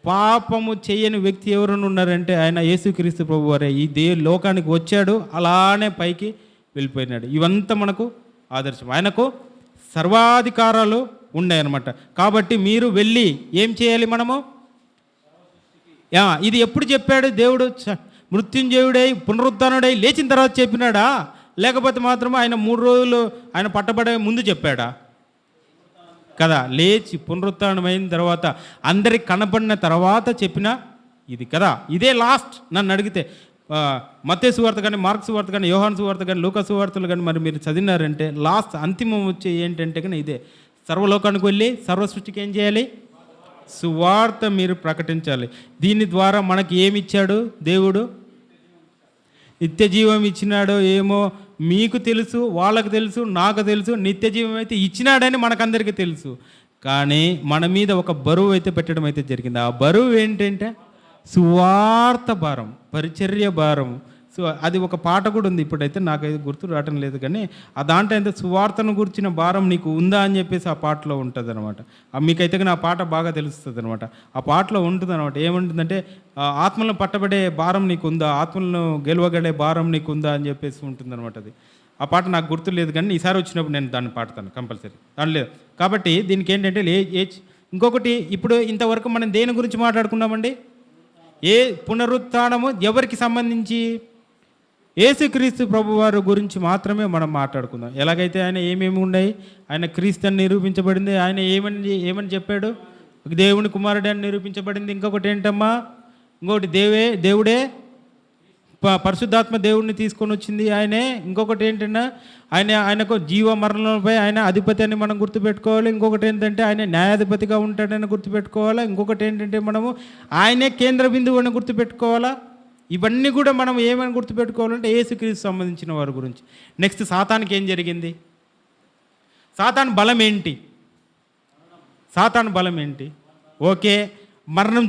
Speaker 1: పాపము చేయని వ్యక్తి ఎవరైనా ఉన్నారంటే ఆయన యేసుక్రీస్తు ప్రభువారే. ఈ లోకానికి వచ్చాడు, అలానే పైకి వెళ్ళిపోయినాడు. ఇవంతా మనకు ఆదర్శం. ఆయనకు సర్వాధికారాలు ఉన్నాయన్నమాట. కాబట్టి మీరు వెళ్ళి ఏం చేయాలి? మనము ఇది ఎప్పుడు చెప్పాడు దేవుడు? మృత్యుంజయుడై పునరుద్ధానుడై లేచిన తర్వాత చెప్పినాడా? లేకపోతే మాత్రం ఆయన 3 రోజులు ఆయన పట్టబడే ముందు చెప్పాడా? కదా, లేచి పునరుత్థానమైన తర్వాత అందరికి కనపడిన తర్వాత చెప్పిన ఇది కదా. ఇదే లాస్ట్. నన్ను అడిగితే మత్తయి సువార్త కానీ, మార్కు సువార్త కానీ, యోహాను సువార్త కానీ, లూకా సువార్తలు కానీ మరి మీరు చదివినారంటే లాస్ట్ అంతిమం వచ్చే ఏంటంటే కానీ ఇదే. సర్వలోకానికి వెళ్ళి సర్వ సృష్టికి ఏం చేయాలి? సువార్త మీరు ప్రకటించాలి. దీని ద్వారా మనకి ఏమి ఇచ్చాడు దేవుడు? నిత్య జీవం ఇచ్చినాడో ఏమో మీకు తెలుసు, వాళ్ళకు తెలుసు, నాకు తెలుసు. నిత్య జీవం అయితే ఇచ్చినాడని మనకందరికీ తెలుసు. కానీ మన మీద ఒక బరువు అయితే పెట్టడం అయితే జరిగింది. ఆ బరువు ఏంటంటే సువార్త భారం, పరిచర్య భారం. సో అది ఒక పాట కూడా ఉంది, ఇప్పుడైతే నాకైతే గుర్తు రావటం లేదు. కానీ ఆ దాంట్లో అయితే సువార్తను గురించిన భారం నీకు ఉందా అని చెప్పేసి ఆ పాటలో ఉంటుంది అనమాట. మీకైతే కానీ ఆ పాట బాగా తెలుస్తుంది అనమాట. ఆ పాటలో ఉంటుంది అనమాట. ఏముంటుందంటే ఆత్మలను పట్టబడే భారం నీకు ఉందా, ఆత్మలను గెలవగడే భారం నీకు ఉందా అని చెప్పేసి ఉంటుంది అనమాట. అది ఆ పాట నాకు గుర్తు లేదు, కానీ ఈసారి వచ్చినప్పుడు నేను దాన్ని పాడతాను కంపల్సరీ. దాని లేదు కాబట్టి దీనికి ఏంటంటే ఇంకొకటి, ఇప్పుడు ఇంతవరకు మనం దేని గురించి మాట్లాడుకున్నామండి? ఏ పునరుత్థానము ఎవరికి సంబంధించి? యేసుక్రీస్తు ప్రభువారు గురించి మాత్రమే మనం మాట్లాడుకుందాం. ఎలాగైతే ఆయన ఏమేమి ఉన్నాయి, ఆయన క్రీస్తు అని నిరూపించబడింది, ఆయన ఏమని చెప్పాడు, దేవుని కుమారుడే అని నిరూపించబడింది. ఇంకొకటి ఏంటమ్మా? ఇంకొకటి దేవుడే పరిశుద్ధాత్మ దేవుడిని తీసుకొని వచ్చింది ఆయనే. ఇంకొకటి ఏంటన్నా, ఆయనకు జీవ మరణంపై ఆయన అధిపతి అని మనం గుర్తుపెట్టుకోవాలి. ఇంకొకటి ఏంటంటే ఆయన న్యాయాధిపతిగా ఉంటాడని గుర్తుపెట్టుకోవాలా. ఇంకొకటి ఏంటంటే మనము ఆయనే కేంద్ర బిందువు అని గుర్తుపెట్టుకోవాలా. ఇవన్నీ కూడా మనం ఏమని గుర్తుపెట్టుకోవాలంటే యేసుక్రీస్తు సంబంధించిన వారి గురించి. నెక్స్ట్ సాతానికి ఏం జరిగింది? సాతాను బలం ఏంటి? సాతాను బలం ఏంటి? ఓకే, మరణం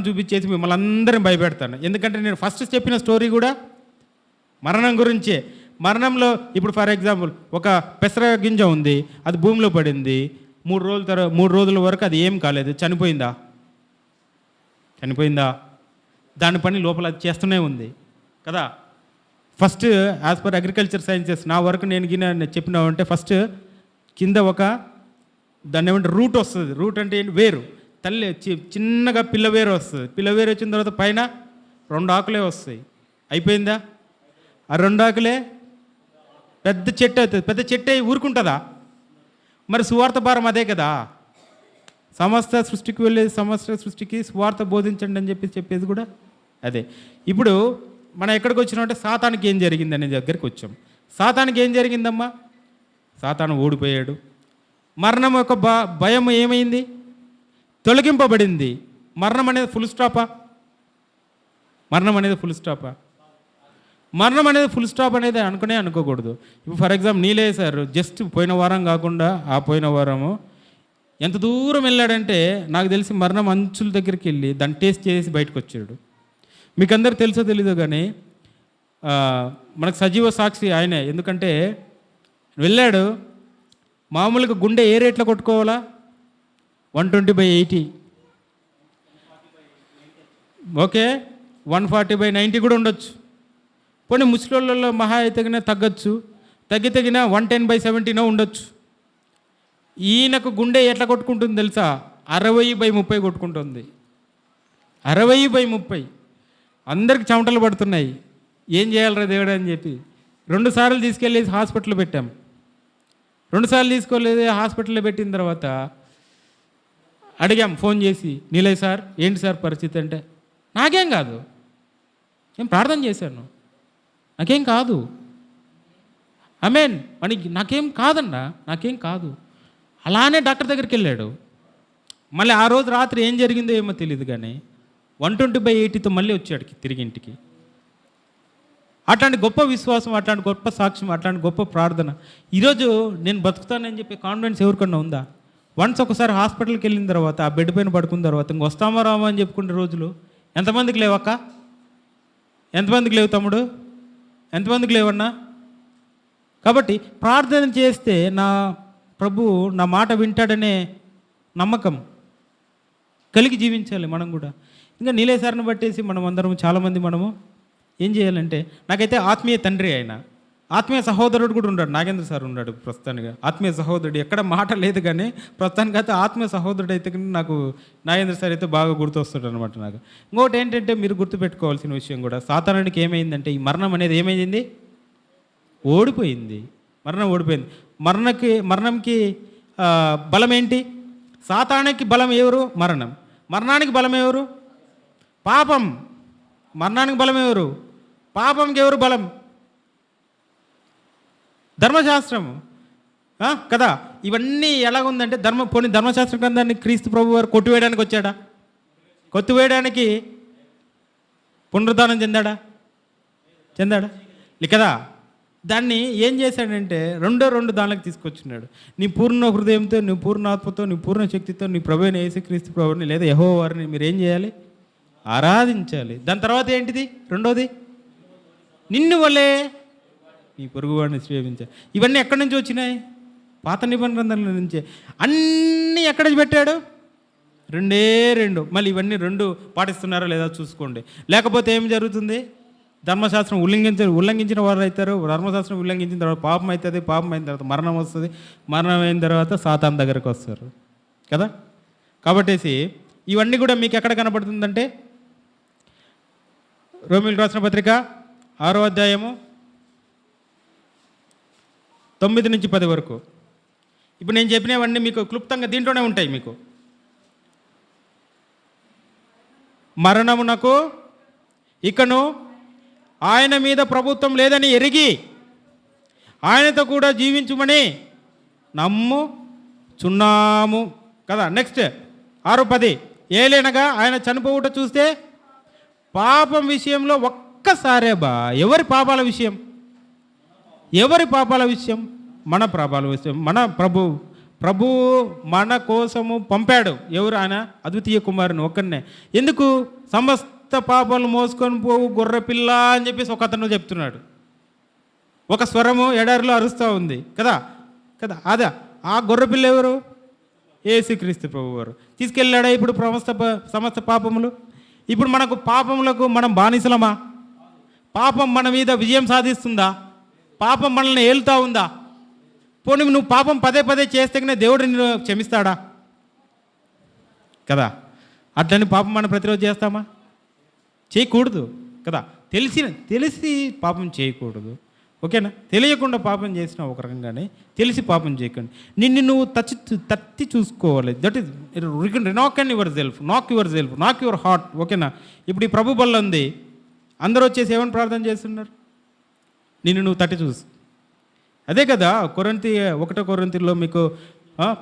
Speaker 1: చూపించేసి మిమ్మల్ని అందరిని భయపెడతాను. ఎందుకంటే నేను ఫస్ట్ చెప్పిన స్టోరీ కూడా మరణం గురించే. మరణంలో ఇప్పుడు ఫర్ ఎగ్జాంపుల్ ఒక పెసర గింజ ఉంది, అది భూమిలో పడింది. 3 రోజుల వరకు అది ఏం కాలేదు, చనిపోయిందా? దాని పని లోపల అది చేస్తూనే ఉంది కదా. First as per agriculture sciences నా వరకు నేను చెప్పినామంటే ఫస్ట్ కింద దాన్ని ఏమంటే రూట్ వస్తుంది. రూట్ అంటే ఏంటి? వేరు. తల్లి చిన్నగా పిల్లవేరు వస్తుంది. పిల్లవేరు వచ్చిన తర్వాత పైన 2 ఆకులే వస్తాయి. అయిపోయిందా? ఆ 2 ఆకులే పెద్ద చెట్టు అవుతుంది. పెద్ద చెట్టు అయి ఊరుకుంటుందా? మరి సువార్త భారం అదే కదా. సమస్త సృష్టికి వెళ్ళేది, సమస్త సృష్టికి సువార్త బోధించండి అని చెప్పేది కూడా అదే. ఇప్పుడు మనం ఎక్కడికి వచ్చినామంటే సాతానికి ఏం జరిగింది అనే దగ్గరికి వచ్చాం. సాతానికి ఏం జరిగిందమ్మా? సాతాను ఓడిపోయాడు. మరణం యొక్క భయం ఏమైంది? తొలగింపబడింది. మరణం అనేది ఫుల్ స్టాపా? మరణం అనేది ఫుల్ స్టాప్ అనేది అనుకోకూడదు. ఇప్పుడు ఫర్ ఎగ్జాంపుల్ నీలే సార్ జస్ట్ పోయిన వారం కాకుండా ఆ పోయిన వారము ఎంత దూరం వెళ్ళాడంటే నాకు తెలిసి మరణం అంచుల దగ్గరికి వెళ్ళి దాన్ని టేస్ట్ చేసి బయటకు వచ్చాడు. మీకు అందరు తెలుసో తెలీదో కానీ మనకు సజీవ సాక్షి ఆయనే. ఎందుకంటే వెళ్ళాడు, మామూలుగా గుండె ఏ రేట్లో కొట్టుకోవాలా? 120/80. ఓకే, 140/90 కూడా ఉండొచ్చు. పోనీ ముసలోళ్ళలో మహా అయితే తగ్గచ్చు, తగ్గిన 110/70 ఉండొచ్చు. ఈయనకు గుండె ఎట్లా కొట్టుకుంటుంది తెలుసా? 60/30 కొట్టుకుంటుంది. 60/30. అందరికి చెమటలు పడుతున్నాయి. ఏం చేయాలరా దేవుడు అని చెప్పి 2 సార్లు తీసుకెళ్ళి హాస్పిటల్లో పెట్టాం. 2 సార్లు తీసుకోలేదు. హాస్పిటల్లో పెట్టిన తర్వాత అడిగాం ఫోన్ చేసి, నీలయ్య సార్ ఏంటి సార్ పరిస్థితి అంటే, నాకేం కాదు, నేను ప్రార్థన చేశాను, నాకేం కాదు. మనకి నాకేం కాదన్నా, నాకేం కాదు. అలానే డాక్టర్ దగ్గరికి వెళ్ళాడు. మళ్ళీ ఆ రోజు రాత్రి ఏం జరిగిందో ఏమో తెలియదు కానీ 120/80తో మళ్ళీ వచ్చాడు తిరిగి ఇంటికి. అట్లాంటి గొప్ప విశ్వాసం, అట్లాంటి గొప్ప సాక్ష్యం, అట్లాంటి గొప్ప ప్రార్థన. ఈరోజు నేను బతుకుతానని చెప్పి కాన్ఫిడెన్స్ ఎవరికన్నా ఉందా? వన్స్ ఒకసారి హాస్పిటల్కి వెళ్ళిన తర్వాత ఆ బెడ్ పైన పడుకున్న తర్వాత ఇంక వస్తామా రామా అని చెప్పుకునే రోజులు ఎంతమందికి లేవక్క? ఎంతమందికి లేవు తమ్ముడు? ఎంతమందికి లేవన్నా? కాబట్టి ప్రార్థన చేస్తే నా ప్రభు నా మాట వింటాడనే నమ్మకం కలిగి జీవించాలి మనం కూడా. ఇంకా నీలేసారిని బట్టేసి మనం అందరం చాలామంది మనము ఏం చేయాలంటే, నాకైతే ఆత్మీయ తండ్రి ఆయన, ఆత్మీయ సహోదరుడు కూడా ఉన్నాడు, నాగేంద్ర సార్ ఉన్నాడు ప్రస్తుతానికి. ఆత్మీయ సహోదరుడు ఎక్కడ మాట లేదు, కానీ ప్రస్తుతానికి అయితే ఆత్మీయ సహోదరుడు అయితే నాకు నాగేంద్ర సార్ అయితే బాగా గుర్తొస్తాడు అనమాట నాకు. ఇంకోటి ఏంటంటే మీరు గుర్తుపెట్టుకోవాల్సిన విషయం కూడా, సాతానునికి ఏమైందంటే ఈ మరణం అనేది ఏమైంది, ఓడిపోయింది. మరణం ఓడిపోయింది. మరణంకి బలం ఏంటి? సాతానుకి బలం ఎవరు? మరణం. మరణానికి బలం ఎవరు? పాపం. మరణానికి బలం ఎవరు? పాపంకి ఎవరు బలం? ధర్మశాస్త్రం కదా. ఇవన్నీ ఎలాగుందంటే ధర్మశాస్త్ర గ్రంథాన్ని క్రీస్తు ప్రభు వారు కొట్టివేయడానికి వచ్చాడా? కొట్టివేయడానికి పునరుద్ధానం చెందాడా కదా. దాన్ని ఏం చేశాడంటే రెండు దానికి తీసుకొచ్చున్నాడు. నీ పూర్ణ హృదయంతో, నీ పూర్ణ ఆత్మతో, నీ పూర్ణ శక్తితో నీ ప్రభువైన యేసుక్రీస్తు ప్రభువుని లేదా యెహోవా వారిని మీరు ఏం చేయాలి? ఆరాధించాలి. దాని తర్వాత ఏంటిది? రెండోది, నిన్ను వలే నీ పొరుగువాడిని సేవించాలి. ఇవన్నీ ఎక్కడి నుంచి వచ్చినాయి? పాత నిబంధన గ్రంథాల నుంచే. అన్నీ ఎక్కడ పెట్టాడు? రెండు. మళ్ళీ ఇవన్నీ రెండు పాటిస్తున్నారా లేదా చూసుకోండి. లేకపోతే ఏం జరుగుతుంది? ధర్మశాస్త్రం ఉల్లంఘించిన వారు అవుతారు. ధర్మశాస్త్రం ఉల్లంఘించిన తర్వాత పాపం అవుతుంది. పాపం అయిన తర్వాత మరణం వస్తుంది. మరణం అయిన తర్వాత సాతాను దగ్గరకు వస్తారు కదా. కాబట్టి ఇవన్నీ కూడా మీకు ఎక్కడ కనపడుతుందంటే, రోమీయులకు రాసిన పత్రిక 6వ అధ్యాయము 9 నుంచి 10 వరకు. ఇప్పుడు నేను చెప్పినవన్నీ మీకు క్లుప్తంగా దీంట్లోనే ఉంటాయి. మీకు మరణమునకు ఇకను ఆయన మీద ప్రభుత్వం లేదని ఎరిగి ఆయనతో కూడా జీవించుమని నమ్ముచున్నాము కదా. నెక్స్ట్ 6:10, ఏలైనగా ఆయన చనిపోవుట చూస్తే పాపం విషయంలో ఒక్కసారే ఎవరి పాపాల విషయం? మన పాపాల విషయం. మన ప్రభు మన కోసము పంపాడు. ఎవరు? ఆయన అద్వితీయ కుమారుని ఒక్కనే. ఎందుకు? సమస్త పాపాలు మోసుకొని పోవు గొర్రెపిల్ల అని చెప్పేసి ఒక అతను చెప్తున్నాడు. ఒక స్వరము ఎడారిలో అరుస్తూ ఉంది కదా. అదా ఆ గొర్రెపిల్ల ఎవరు? యేసుక్రీస్తు ప్రభువారు తీసుకెళ్ళాడా ఇప్పుడు సమస్త పాపములు? ఇప్పుడు మనకు పాపములకు మనం బానిసలమా? పాపం మన మీద విజయం సాధిస్తుందా? పాపం మనల్ని ఏలుతూ ఉందా? పోనీ నువ్వు పాపం పదే చేస్తేనే దేవుడు నిన్ను క్షమిస్తాడా? కదా. అట్లని పాపం మనం ప్రతిరోజు చేస్తామా? చేయకూడదు కదా. తెలిసి పాపం చేయకూడదు. ఓకేనా? తెలియకుండా పాపం చేసిన ఒక రకంగానే, తెలిసి పాపం చేయకండి. నిన్ను నువ్వు తట్టి చూసుకోవాలి. దట్ ఈస్ నాక్ యువర్ హార్ట్. ఓకేనా? ఇప్పుడు ఈ ప్రభు బల్ల ఉంది, అందరూ వచ్చేసి ఏమని ప్రార్థన చేస్తున్నారు? నిన్ను నువ్వు తట్టి చూసు. అదే కదా 1 కొరింథీలో మీకు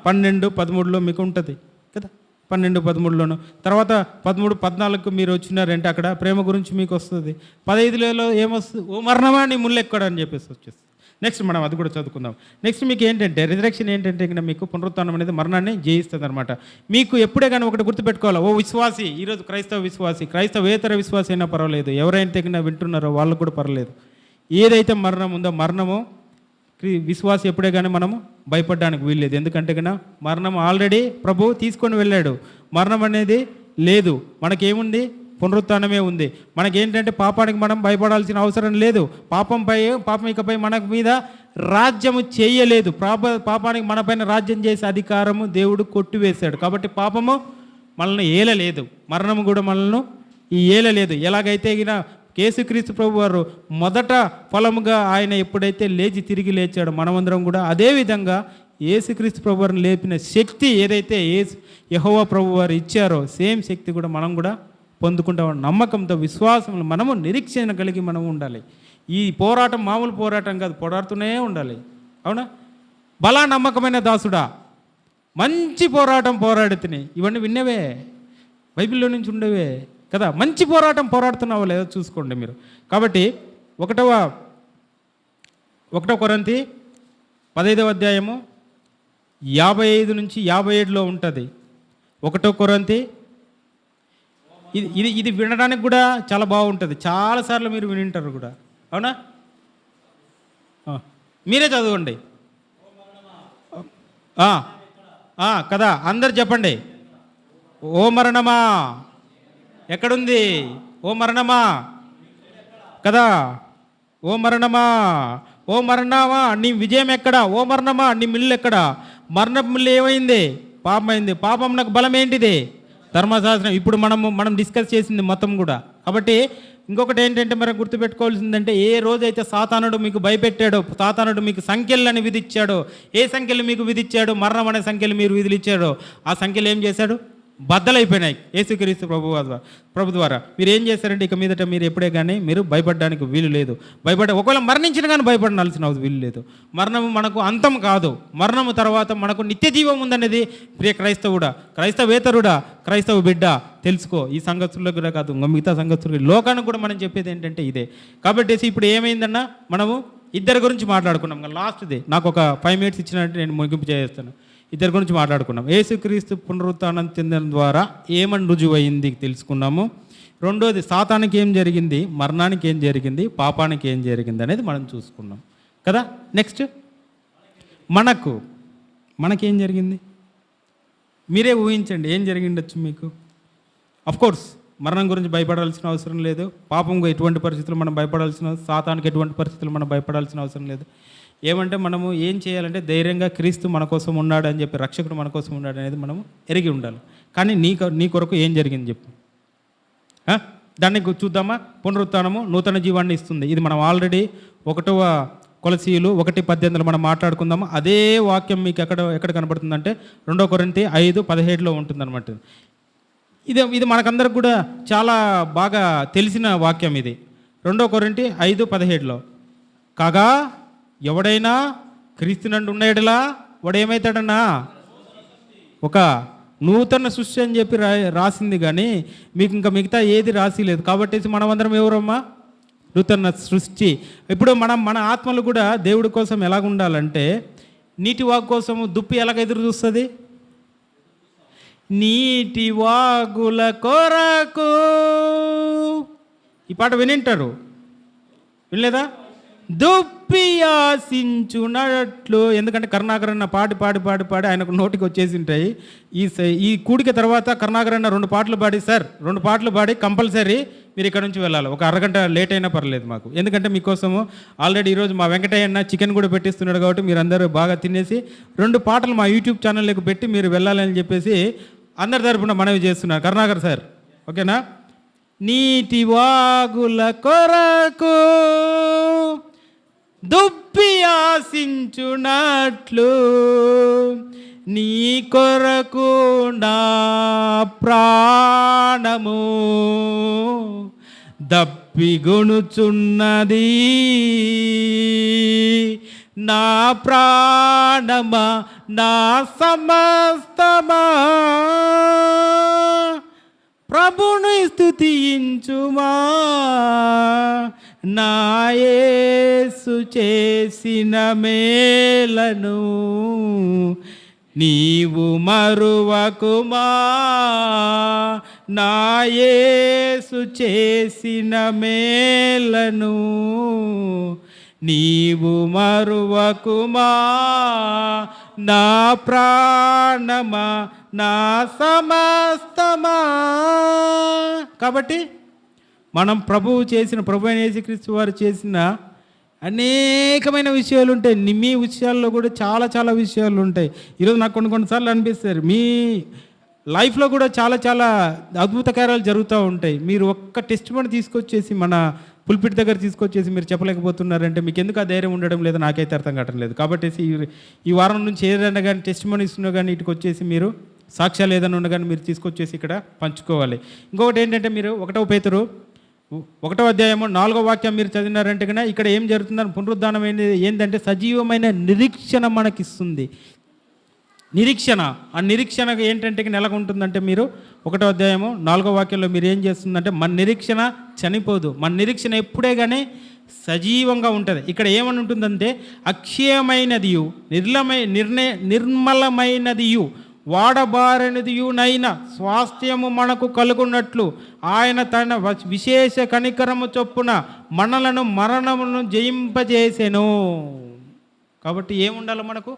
Speaker 1: 12:13లో మీకు ఉంటుంది కదా. 12:13లోను తర్వాత 13:14కు మీరు వచ్చినారంటే అక్కడ ప్రేమ గురించి మీకు వస్తుంది. 15లో ఏమొస్తుంది? ఓ మరణమా నీ ముళ్ళు ఎక్కడ అని చెప్పేసి వచ్చేస్తుంది. నెక్స్ట్ మనం అది కూడా చదువుకుందాం. నెక్స్ట్ మీకు ఏంటంటే రిజరెక్షన్ ఏంటంటే ఇక్కడ మీకు పునరుత్థానం అనేది మరణాన్ని జయిస్తుంది అనమాట. మీకు ఎప్పుడే కానీ ఒకటి గుర్తుపెట్టుకోవాలి. ఓ విశ్వాసి, ఈరోజు క్రైస్తవేతర విశ్వాసి అయినా పర్వాలేదు, ఎవరైనా తగిన వింటున్నారో వాళ్ళు కూడా పర్వాలేదు. ఏదైతే మరణం ఉందో మరణము విశ్వాసి ఎప్పుడే కానీ మనము భయపడడానికి వీల్లేదు. ఎందుకంటే కన్నా మరణం ఆల్రెడీ ప్రభు తీసుకొని వెళ్ళాడు. మరణం అనేది లేదు. మనకేముంది? పునరుత్థానమే ఉంది. మనకేంటంటే పాపానికి మనం భయపడాల్సిన అవసరం లేదు. పాపం ఇకపై మన మీద రాజ్యము చేయలేదు. పాపానికి మనపైన రాజ్యం చేసే అధికారము దేవుడు కొట్టివేశాడు. కాబట్టి పాపము మనల్ని ఏలలేదు, మరణము కూడా మనల్ని ఏలలేదు. ఎలాగైతే యేసుక్రీస్తు ప్రభు వారు మొదట ఫలముగా ఆయన ఎప్పుడైతే తిరిగి లేచాడో మనమందరం కూడా అదేవిధంగా యేసుక్రీస్తు ప్రభు వారిని లేపిన శక్తి ఏదైతే యెహోవా ప్రభు వారు ఇచ్చారో సేమ్ శక్తి కూడా మనం కూడా పొందుకుంటాం. నమ్మకంతో, విశ్వాసంలో మనము నిరీక్షణ కలిగి మనం ఉండాలి. ఈ పోరాటం మామూలు పోరాటం కాదు, పోరాడుతూనే ఉండాలి. అవునా? బలా నమ్మకమైన దాసుడా, మంచి పోరాటం పోరాడుతున్నాయి. ఇవన్నీ విన్నవే, బైబిల్లో నుంచి ఉండేవే కదా. మంచి పోరాటం పోరాడుతున్నావో లేదో చూసుకోండి మీరు. కాబట్టి 1 కొరింథీ 15వ అధ్యాయము 55 నుంచి 57లో ఉంటుంది. 1 కొరింథీ ఇది వినడానికి కూడా చాలా బాగుంటుంది. చాలాసార్లు మీరు వినింటారు కూడా. అవునా? మీరే చదవండి. కదా, అందరు చెప్పండి. ఓ మరణమా ఎక్కడుంది? ఓ మరణమా కదా, ఓ మరణమా, ఓ మరణమా నీ విజయం ఎక్కడా? ఓ మరణమా నీ మిల్లు ఎక్కడా? మరణ మిల్లు ఏమైంది? పాపమైంది. పాపం నాకు బలం ఏంటిది? ధర్మశాస్త్రం. ఇప్పుడు మనం డిస్కస్ చేసింది మొత్తం కూడా. కాబట్టి ఇంకొకటి ఏంటంటే మనం గుర్తుపెట్టుకోవాల్సిందంటే, ఏ రోజైతే సాతానుడు మీకు భయపెట్టాడో, సాతానుడు మీకు సంఖ్యలని విధించాడో, ఏ సంఖ్యలు మీకు విధించాడో, మరణం అనే సంఖ్యలు మీరు విధించాడో, ఆ సంఖ్యలు ఏం చేశాడు? బద్దలైపోయినాయి యేసుక్రీస్తు ప్రభు ద్వారా. మీరు ఏం చేశారంటే, ఇక మీదట మీరు ఎప్పుడే కానీ మీరు భయపడడానికి వీలు లేదు. ఒకవేళ మరణించిన కానీ భయపడాల్సిన వీలు లేదు. మరణము మనకు అంతం కాదు. మరణము తర్వాత మనకు నిత్య జీవం ఉందనేది ప్రియ క్రైస్తవేతరుడా, క్రైస్తవ బిడ్డ తెలుసుకో. ఈ సంగతుల్లో కూడా కాదు, మిగతా సంగతులు లోకానికి కూడా మనం చెప్పేది ఏంటంటే ఇదే. కాబట్టి ఇప్పుడు ఏమైందన్నా, మనము ఇద్దరి గురించి మాట్లాడుకున్నాం. లాస్ట్ది నాకు ఒక 5 minutes ఇచ్చినట్టు నేను ముగింపు చేస్తాను. ఇద్దరి గురించి మాట్లాడుకున్నాం. యేసుక్రీస్తు పునరుత్థానం చెందడం ద్వారా ఏమని రుజువైంది తెలుసుకున్నాము. రెండోది, సాతానికి ఏం జరిగింది, మరణానికి ఏం జరిగింది, పాపానికి ఏం జరిగింది అనేది మనం చూసుకున్నాం కదా. నెక్స్ట్ మనకేం జరిగింది? మీరే ఊహించండి ఏం జరిగిండొచ్చు మీకు. అఫ్కోర్స్ మరణం గురించి భయపడాల్సిన అవసరం లేదు. పాపంకు ఎటువంటి పరిస్థితులు మనం సాతానికి ఎటువంటి పరిస్థితులు మనం భయపడాల్సిన అవసరం లేదు. ఏమంటే మనము ఏం చేయాలంటే, ధైర్యంగా క్రీస్తు మన కోసం ఉన్నాడు అని చెప్పి, రక్షకుడు మన కోసం ఉన్నాడు అనేది మనము ఎరిగి ఉండాలి. కానీ నీ కొరకు ఏం జరిగింది చెప్పు. దాన్ని చూద్దామా. పునరుత్థానము నూతన జీవాన్ని ఇస్తుంది. ఇది మనం ఆల్రెడీ 1వ కొలసీలు 1:18 మనం మాట్లాడుకుందాము. అదే వాక్యం మీకు ఎక్కడ కనబడుతుందంటే 2 కొరింథీ 5:17 ఉంటుందన్నమాట. ఇది మనకందరికి కూడా చాలా బాగా తెలిసిన వాక్యం ఇది. 2 కొరింథీ 5:17 కాగా ఎవడైనా క్రీస్తునందు ఉన్నయెడల వాడు ఏమవుతాడన్నా, ఒక నూతన సృష్టి అని చెప్పి రాసింది. కానీ మీకు ఇంకా మిగతా ఏది రాసి లేదు. కాబట్టి మనమందరం ఎవరమ్మా? నూతన సృష్టి. ఇప్పుడు మన ఆత్మలు కూడా దేవుడి కోసం ఎలాగ ఉండాలంటే, నీటి వాగు కోసము దుప్పి ఎలాగ ఎదురు చూస్తుంది? నీటి వాగుల కొరకు. ఈ పాట వినింటారు, వినలేదా? దుప్పి ఆశించున్నట్లు. ఎందుకంటే కరుణాకరన్న పాడి ఆయనకు నోటికి వచ్చేసి ఉంటాయి. ఈ కూడిక తర్వాత కరుణాకరన్న 2 పాటలు పాడి, సార్ 2 పాటలు పాడి కంపల్సరీ మీరు ఇక్కడ నుంచి వెళ్ళాలి. ఒక అరగంట లేట్ అయినా పర్లేదు మాకు. ఎందుకంటే మీకోసము ఆల్రెడీ ఈరోజు మా వెంకటయ్య చికెన్ కూడా పెట్టిస్తున్నాడు. కాబట్టి మీరు అందరూ బాగా తినేసి 2 పాటలు మా యూట్యూబ్ ఛానల్లోకి పెట్టి మీరు వెళ్ళాలని చెప్పేసి అందరి తరపున మనవి చేస్తున్నారు. కరుణాకర్ సార్, ఓకేనా? నీటి వాగుల కొరకు దుప్పి ఆశించునట్లు నీ కొరకు నా ప్రాణము దప్పిగొనుచున్నది. నా ప్రాణమా, నా సమస్తమా ప్రభుని స్తుతించుమా. నా యేసు చేసిన మేలను నీవు మరువకుమా. నా యేసు చేసిన మేలను నీవు మరువకుమా. నా ప్రాణమా, నా సమస్తమా. కాబట్టి మనం ప్రభు అయిన యేసుక్రీస్తు వారు చేసిన అనేకమైన విషయాలు ఉంటాయి. మీ విషయాల్లో కూడా చాలా చాలా విషయాలు ఉంటాయి. ఈరోజు నాకు కొన్నిసార్లు అనిపిస్తారు, మీ లైఫ్లో కూడా చాలా చాలా అద్భుత కార్యాలు జరుగుతూ ఉంటాయి. మీరు ఒక్క టెస్టిమనీ తీసుకొచ్చేసి మన పుల్పిట్ దగ్గర తీసుకొచ్చేసి మీరు చెప్పలేకపోతున్నారంటే మీకు ఎందుకు ఆ ధైర్యం ఉండడం లేదు, నాకైతే అర్థం కావటం లేదు. కాబట్టి ఈ వారం నుంచి ఏదైనా కానీ టెస్టిమనీ ఇస్తున్నా కానీ ఇటుకు వచ్చేసి మీరు సాక్ష్యాలు ఏదైనా ఉన్నా కానీ మీరు తీసుకొచ్చేసి ఇక్కడ పంచుకోవాలి. ఇంకొకటి ఏంటంటే, మీరు 1వ పేతురు 1వ అధ్యాయము 4వ వాక్యం మీరు చదివినారంటే కన్నా ఇక్కడ ఏం జరుగుతుందని, పునరుద్ధానం ఏంటంటే సజీవమైన నిరీక్షణ మనకిస్తుంది. నిరీక్షణ, ఆ నిరీక్షణ ఏంటంటే నెలకు ఉంటుందంటే, మీరు 1వ అధ్యాయము 4వ వాక్యంలో మీరు ఏం చేస్తుందంటే, మన నిరీక్షణ చనిపోదు, మన నిరీక్షణ ఎప్పుడే కానీ సజీవంగా ఉంటుంది. ఇక్కడ ఏమని ఉంటుందంటే, అక్షయమైనదియు నిర్మలమైనదియు వాడబారినదియునైన స్వాస్థ్యము మనకు కలుగున్నట్లు ఆయన తన విశేష కనికరము చొప్పున మనలను మరణమును జయింపజేసెను. కాబట్టి ఏముండాలి మనకు?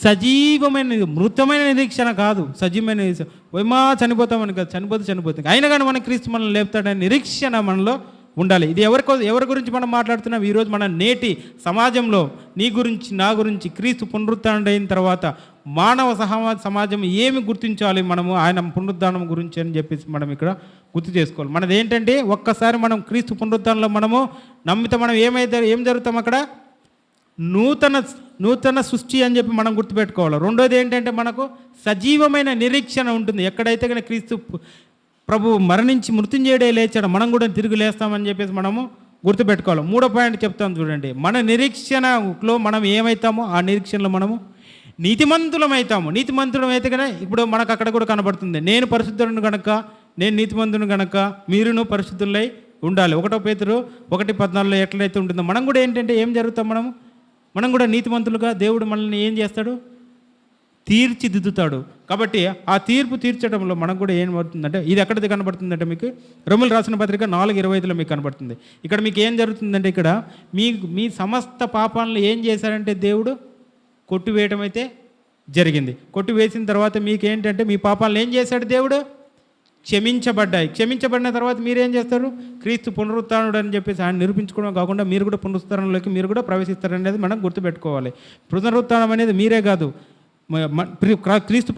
Speaker 1: సజీవమైన మృతమైన నిరీక్షణ కాదు, సజీవమైన నిరీక్షణ. ఏమా చనిపోతామని కాదు, చనిపోతుంది అయినా కానీ మన క్రీస్తు మనల్ని లేపుతాడనే నిరీక్షణ మనలో ఉండాలి. ఇది ఎవరి గురించి మనం మాట్లాడుతున్నాం ఈరోజు? మన నేటి సమాజంలో నీ గురించి, నా గురించి. క్రీస్తు పునరుత్థానుడైన తర్వాత మానవ సమాజం ఏమి గుర్తించాలి మనము ఆయన పునరుద్ధానం గురించి అని చెప్పేసి మనం ఇక్కడ గుర్తు చేసుకోవాలి. మనది ఏంటంటే, ఒక్కసారి మనం క్రీస్తు పునరుద్ధానంలో మనము నమ్మితే మనం ఏం జరుగుతాం అక్కడ? నూతన సృష్టి అని చెప్పి మనం గుర్తుపెట్టుకోవాలి. రెండోది ఏంటంటే, మనకు సజీవమైన నిరీక్షణ ఉంటుంది. ఎక్కడైతే కానీ క్రీస్తు ప్రభువు మరణించి మృత్యుంజయుడే లేచాడు, మనం కూడా తిరిగి లేస్తామని చెప్పేసి మనము గుర్తుపెట్టుకోవాలి. మూడో పాయింట్ చెప్తాను చూడండి. మన నిరీక్షణలో మనం ఏమవుతామో ఆ నిరీక్షణలో మనము నీతిమంతులమైతే కనుక ఇప్పుడు మనకు అక్కడ కూడా కనబడుతుంది, నేను పరిశుద్ధులను గనక, నేను నీతిమంతుని గనక మీరును పరిశుద్ధులై ఉండాలి. 1 పేతురు 1:14 ఎట్లయితే ఉంటుందో మనం కూడా ఏంటంటే ఏం జరుగుతాం? మనం కూడా నీతిమంతులుగా దేవుడు మనల్ని ఏం చేస్తాడు? తీర్చిదిద్దుతాడు. కాబట్టి ఆ తీర్పు తీర్చడంలో మనకు కూడా ఏం పడుతుందంటే, ఇది ఎక్కడిది కనబడుతుందంటే మీకు రోమీయులకు రాసిన పత్రిక 4:25 మీకు కనబడుతుంది. ఇక్కడ మీకు ఏం జరుగుతుందంటే, ఇక్కడ మీ సమస్త పాపాలను ఏం చేశారంటే దేవుడు కొట్టివేయడం అయితే జరిగింది. కొట్టివేసిన తర్వాత మీకేంటంటే మీ పాపాలను ఏం చేశాడు దేవుడు? క్షమించబడిన తర్వాత మీరేం చేస్తారు? క్రీస్తు పునరుత్థానుడు అని చెప్పేసి ఆయన నిరూపించుకోవడం కాకుండా మీరు కూడా పునరుత్థానంలోకి మీరు కూడా ప్రవేశిస్తారనేది మనం గుర్తుపెట్టుకోవాలి. పునరుత్థానం అనేది మీరే కాదు, క్రీస్తు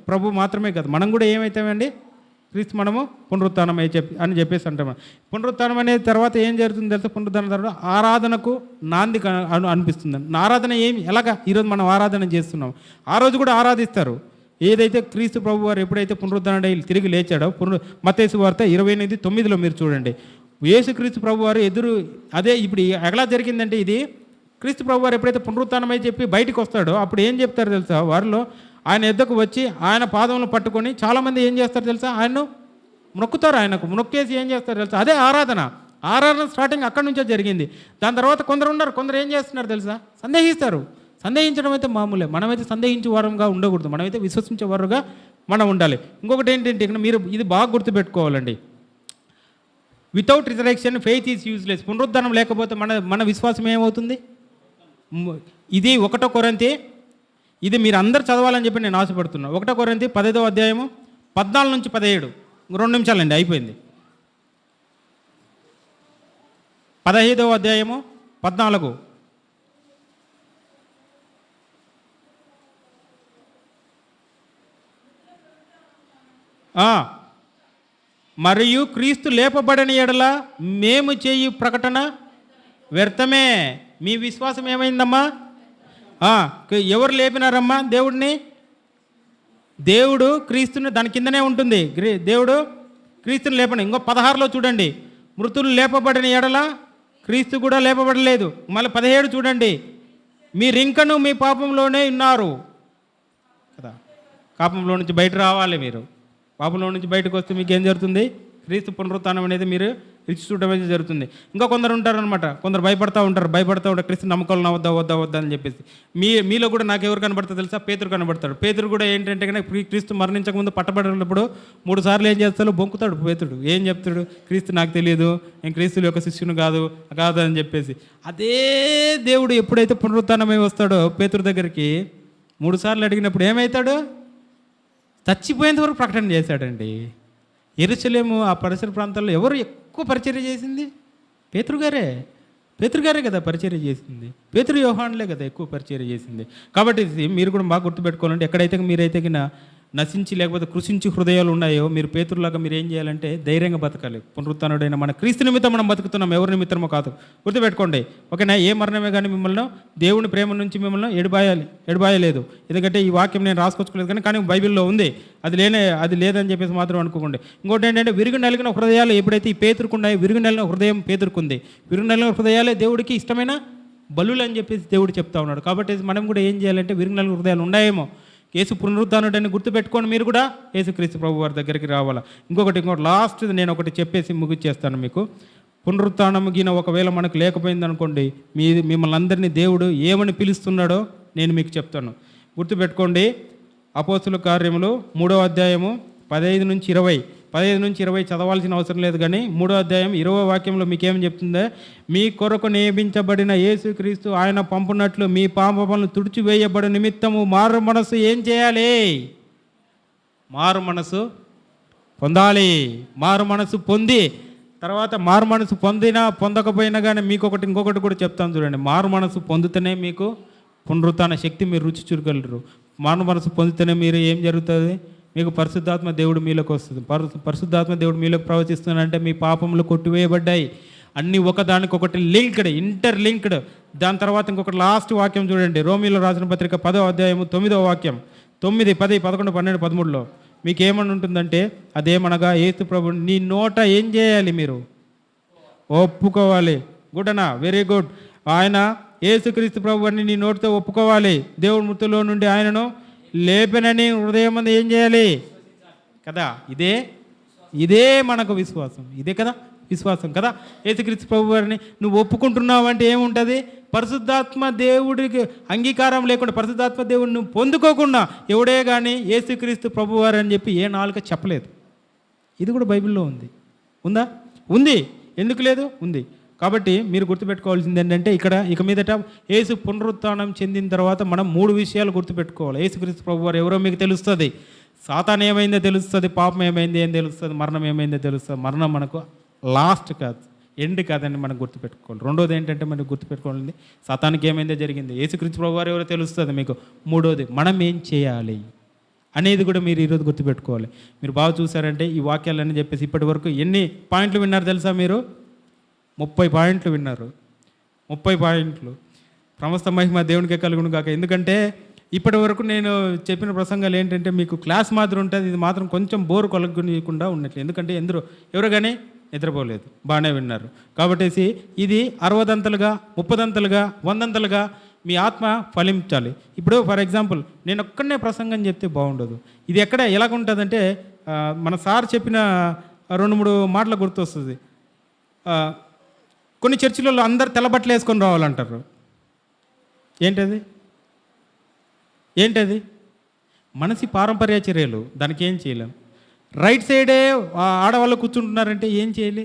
Speaker 1: ప్రభు మాత్రమే కాదు, మనం కూడా ఏమవుతామండి? క్రీస్తు మనము పునరుత్థానం అని చెప్పేసి అంటాం. పునరుత్థానం అనేది తర్వాత ఏం జరుగుతుంది తెలుసా? పునరుత్థానం తర్వాత ఆరాధనకు నాంది అనిపిస్తుంది. ఆరాధన ఎలాగా ఈరోజు మనం ఆరాధన చేస్తున్నాం, ఆ రోజు కూడా ఆరాధిస్తారు. ఏదైతే క్రీస్తు ప్రభు వారు ఎప్పుడైతే పునరుత్థానుడై తిరిగి లేచాడో, మత్తయి సువార్త 28:9 మీరు చూడండి. యేసుక్రీస్తు ప్రభు వారు అదే ఇప్పుడు ఎలా జరిగిందంటే, ఇది క్రీస్తు ప్రభు వారు ఎప్పుడైతే పునరుత్థానమై చెప్పి బయటికి వస్తాడో అప్పుడు ఏం చెప్తారు తెలుసా? వారిలో ఆయన ఎద్దకు వచ్చి ఆయన పాదములను పట్టుకొని చాలామంది ఏం చేస్తారు తెలుసా? ఆయన్ను మొక్కుతారు. ఆయనకు మొక్కేసి ఏం చేస్తారు తెలుసా? అదే ఆరాధన స్టార్టింగ్ అక్కడి నుంచే జరిగింది. దాని తర్వాత కొందరు ఏం చేస్తున్నారు తెలుసా? సందేహించడం అయితే మామూలే. మనమైతే సందేహించే వారంగా ఉండకూడదు, మనమైతే విశ్వసించే వారుగా మనం ఉండాలి. ఇంకొకటి ఏంటంటే, ఇక్కడ మీరు ఇది బాగా గుర్తుపెట్టుకోవాలండి. Without resurrection faith is useless. పునరుద్ధానం లేకపోతే మన విశ్వాసం ఏమవుతుంది? ఇది 1 కొరింథీ, ఇది మీరు అందరు చదవాలని చెప్పి నేను ఆశపడుతున్నాను. 1 కొరింథీ 15:14-17, 2 నిమిషాలండి అయిపోయింది. 15:14. మరియు క్రీస్తు లేపబడని ఎడల మేము చేయు ప్రకటన వ్యర్థమే. మీ విశ్వాసం ఏమైందమ్మా? ఎవరు లేపినారమ్మా దేవుడిని? దేవుడు క్రీస్తుని, దాని కిందనే ఉంటుంది, దేవుడు క్రీస్తుని లేపని. ఇంకో 16లో చూడండి, మృతులు లేపబడిన ఎడల క్రీస్తు కూడా లేపబడలేదు. మళ్ళీ 17 చూడండి, మీరింకను మీ పాపంలోనే ఉన్నారు కదా. పాపంలో నుంచి బయట రావాలి. మీరు పాపంలో నుంచి బయటకు వస్తే మీకు ఏం జరుగుతుంది? క్రీస్తు పునరుత్థానం అనేది మీరు రుచి చూడడం అనేది జరుగుతుంది. ఇంకా కొందరు ఉంటారనమాట, కొందరు భయపడతా ఉంటారు క్రీస్తు నమ్మకాలను వద్దా అని చెప్పేసి. మీలో కూడా నాకు ఎవరు కనబడతారు తెలుసా? పేతురు కనబడతాడు. పేతురు కూడా ఏంటంటే కనుక క్రీస్తు మరణించకముందు పట్టబడినప్పుడు 3 సార్లు ఏం చేస్తాడు? బొంకుతాడు పేతుడు. ఏం చెప్తాడు? క్రీస్తు నాకు తెలియదు, నేను క్రీస్తు యొక్క శిష్యుని కాదు అని చెప్పేసి. అదే దేవుడు ఎప్పుడైతే పునరుత్థానమై వస్తాడో పేతురు దగ్గరికి 3 సార్లు అడిగినప్పుడు ఏమవుతాడు? చచ్చిపోయేంత వరకు ప్రకటన చేశాడండి. యెరూషలేము ఆ పరిసర ప్రాంతాల్లో ఎవరు ఎక్కువ పరిచర్య చేసింది? పేతురు గారే కదా పరిచర్య చేసింది. పేతురు యోహానులే కదా ఎక్కువ పరిచర్య చేసింది. కాబట్టి మీరు కూడా బాగా గుర్తుపెట్టుకోవాలంటే, ఎక్కడైతే మీరైతే నశించి లేకపోతే కృషించి హృదయాలు ఉన్నాయో, మీరు పేతురులాగా మీరు ఏం చేయాలంటే ధైర్యంగా బతకాలి. పునరుత్థానుడైన మన క్రీస్తు నిమిత్తం మనం బతుకుతున్నాం, ఎవరి నిమిత్తమో కాదు. గుర్తుపెట్టుకోండి, ఓకేనా? ఏ మరణమే కానీ మిమ్మల్ని దేవుని ప్రేమ నుంచి మిమ్మల్ని ఎడబాయలేదు. ఎందుకంటే ఈ వాక్యం నేను రాసుకొచ్చుకోలేదు కానీ బైబిల్లో ఉంది. అది లేదని చెప్పేసి మాత్రం అనుకోకండి. ఇంకోటి ఏంటంటే, విరుగు నలిగిన హృదయాలు ఎప్పుడైతే ఈ పేతురుకున్నాయో, విరుగు నలిగిన హృదయం పేతురుకుంది. విరుగు నలిగిన హృదయాలే దేవుడికి ఇష్టమైన బలులు అని చెప్పేసి దేవుడు చెప్తా ఉన్నాడు. కాబట్టి మనం కూడా ఏం చేయాలంటే, విరుగు నలిగిన హృదయాలు ఉన్నాయేమో, యేసు పునరుత్థానుడని గుర్తుపెట్టుకొని మీరు కూడా యేసుక్రీస్తు ప్రభు వారి దగ్గరికి రావాలా. ఇంకొకటి లాస్ట్ నేను ఒకటి చెప్పేసి ముగిచ్చేస్తాను మీకు. పునరుత్థానము ఒకవేళ మనకు లేకపోయింది అనుకోండి, మిమ్మల్ని అందరినీ దేవుడు ఏమని పిలుస్తున్నాడో నేను మీకు చెప్తాను. గుర్తుపెట్టుకోండి, అపోస్తుల కార్యములు 3వ అధ్యాయము 15-20, 15 నుంచి 20 చదవాల్సిన అవసరం లేదు, కానీ 3వ అధ్యాయం 20వ వాక్యంలో మీకేం చెప్తుందో, మీ కొరకు నియమించబడిన యేసుక్రీస్తు ఆయన పంపునట్లు మీ పాపములను తుడిచివేయబడి నిమిత్తము మారు మనసు ఏం చేయాలి? మారు మనసు పొందాలి. మారు మనసు పొంది తర్వాత మారు మనసు పొందినా పొందకపోయినా కానీ మీకు ఇంకొకటి కూడా చెప్తాను చూడండి. మారు మనసు పొందితేనే మీకు పునరుత్థాన శక్తి మీరు రుచి చూడగలరు. మారు మనసు పొందితేనే మీరు ఏం జరుగుతుంది? మీకు పరిశుద్ధాత్మ దేవుడు మీలోకి వస్తుంది. పరిశుద్ధాత్మ దేవుడు మీలోకి ప్రవచిస్తున్నాడంటే మీ పాపములు కొట్టివేయబడ్డాయి. అన్నీ ఒకదానికొకటి లింక్డ్, ఇంటర్లింక్డ్. దాని తర్వాత ఇంకొకటి లాస్ట్ వాక్యం చూడండి, రోమీలో రాసిన పత్రిక 10వ అధ్యాయము 9వ వాక్యం, 9, 10, 11, 12, 13లో మీకు ఏమని ఉంటుందంటే, అదేమనగా యేసు ప్రభు నీ నోట ఏం చేయాలి? మీరు ఒప్పుకోవాలి. గుడ్ అన్నా, వెరీ గుడ్. ఆయన యేసుక్రీస్తు ప్రభు అని నీ నోటితో ఒప్పుకోవాలి. దేవుడి మృతుల్లో నుండి ఆయనను లేపెనని హృదయం మంది ఏం చేయాలి కదా? ఇదే మనకు విశ్వాసం. ఇదే కదా విశ్వాసం కదా. యేసుక్రీస్తు ప్రభు వారిని నువ్వు ఒప్పుకుంటున్నావు అంటే ఏముంటుంది? పరిశుద్ధాత్మ దేవుడికి అంగీకారం లేకుండా, పరిశుద్ధాత్మ దేవుడిని నువ్వు పొందుకోకుండా ఎవడే కానీ యేసుక్రీస్తు ప్రభు వారు అని చెప్పి ఏ నాలుక చెప్పలేదు. ఇది కూడా బైబిల్లో ఉంది. ఉందా? ఉంది. ఎందుకు లేదు? ఉంది. కాబట్టి మీరు గుర్తుపెట్టుకోవాల్సింది ఏంటంటే, ఇక మీదట యేసు పునరుత్థానం చెందిన తర్వాత మనం 3 విషయాలు గుర్తుపెట్టుకోవాలి. యేసుక్రీస్తు ప్రభువారు ఎవరో మీకు తెలుస్తుంది, సాతాన్ ఏమైందో తెలుస్తుంది, పాపం ఏమైంది ఏం తెలుస్తుంది, మరణం ఏమైందో తెలుస్తుంది. మరణం మనకు లాస్ట్ కాదు, ఎండ్ కాదని మనం గుర్తుపెట్టుకోవాలి. రెండోది ఏంటంటే మనకు గుర్తుపెట్టుకోవాలండి, సాతానికి ఏమైందో జరిగింది, యేసుక్రీస్తు ప్రభువారు ఎవరో తెలుస్తుంది మీకు. మూడోది మనం ఏం చేయాలి అనేది కూడా మీరు ఈరోజు గుర్తుపెట్టుకోవాలి. మీరు బాగా చూసారంటే ఈ వాక్యాలని చెప్పేసి ఇప్పటి వరకు ఎన్ని పాయింట్లు విన్నారు తెలుసా? మీరు 30 పాయింట్లు విన్నారు. 30 పాయింట్లు. సమస్త మహిమ దేవునికే కలుగును గాక. ఎందుకంటే ఇప్పటి వరకు నేను చెప్పిన ప్రసంగాలు ఏంటంటే మీకు క్లాస్ మాత్రం ఉంటుంది, ఇది మాత్రం కొంచెం బోరు కొలగకుండా ఉన్నట్లు. ఎందుకంటే ఎవరు కానీ నిద్రపోలేదు, బాగానే విన్నారు. కాబట్టి ఇది 60 30 100 మీ ఆత్మ ఫలించాలి. ఇప్పుడు ఫర్ ఎగ్జాంపుల్ నేను ఒక్కడనే ప్రసంగం చెప్తే బాగుండదు. ఇది ఎలాగుంటుందంటే మన సార్ చెప్పిన 2-3 మాటలు గుర్తొస్తుంది. కొన్ని చర్చిలలో అందరు తెల్లబట్టలు వేసుకొని రావాలంటారు. ఏంటది? మనసి పారంపర్య చర్యలు, దానికి ఏం చేయలేం. రైట్ సైడే ఆడవాళ్ళు కూర్చుంటున్నారంటే ఏం చేయాలి?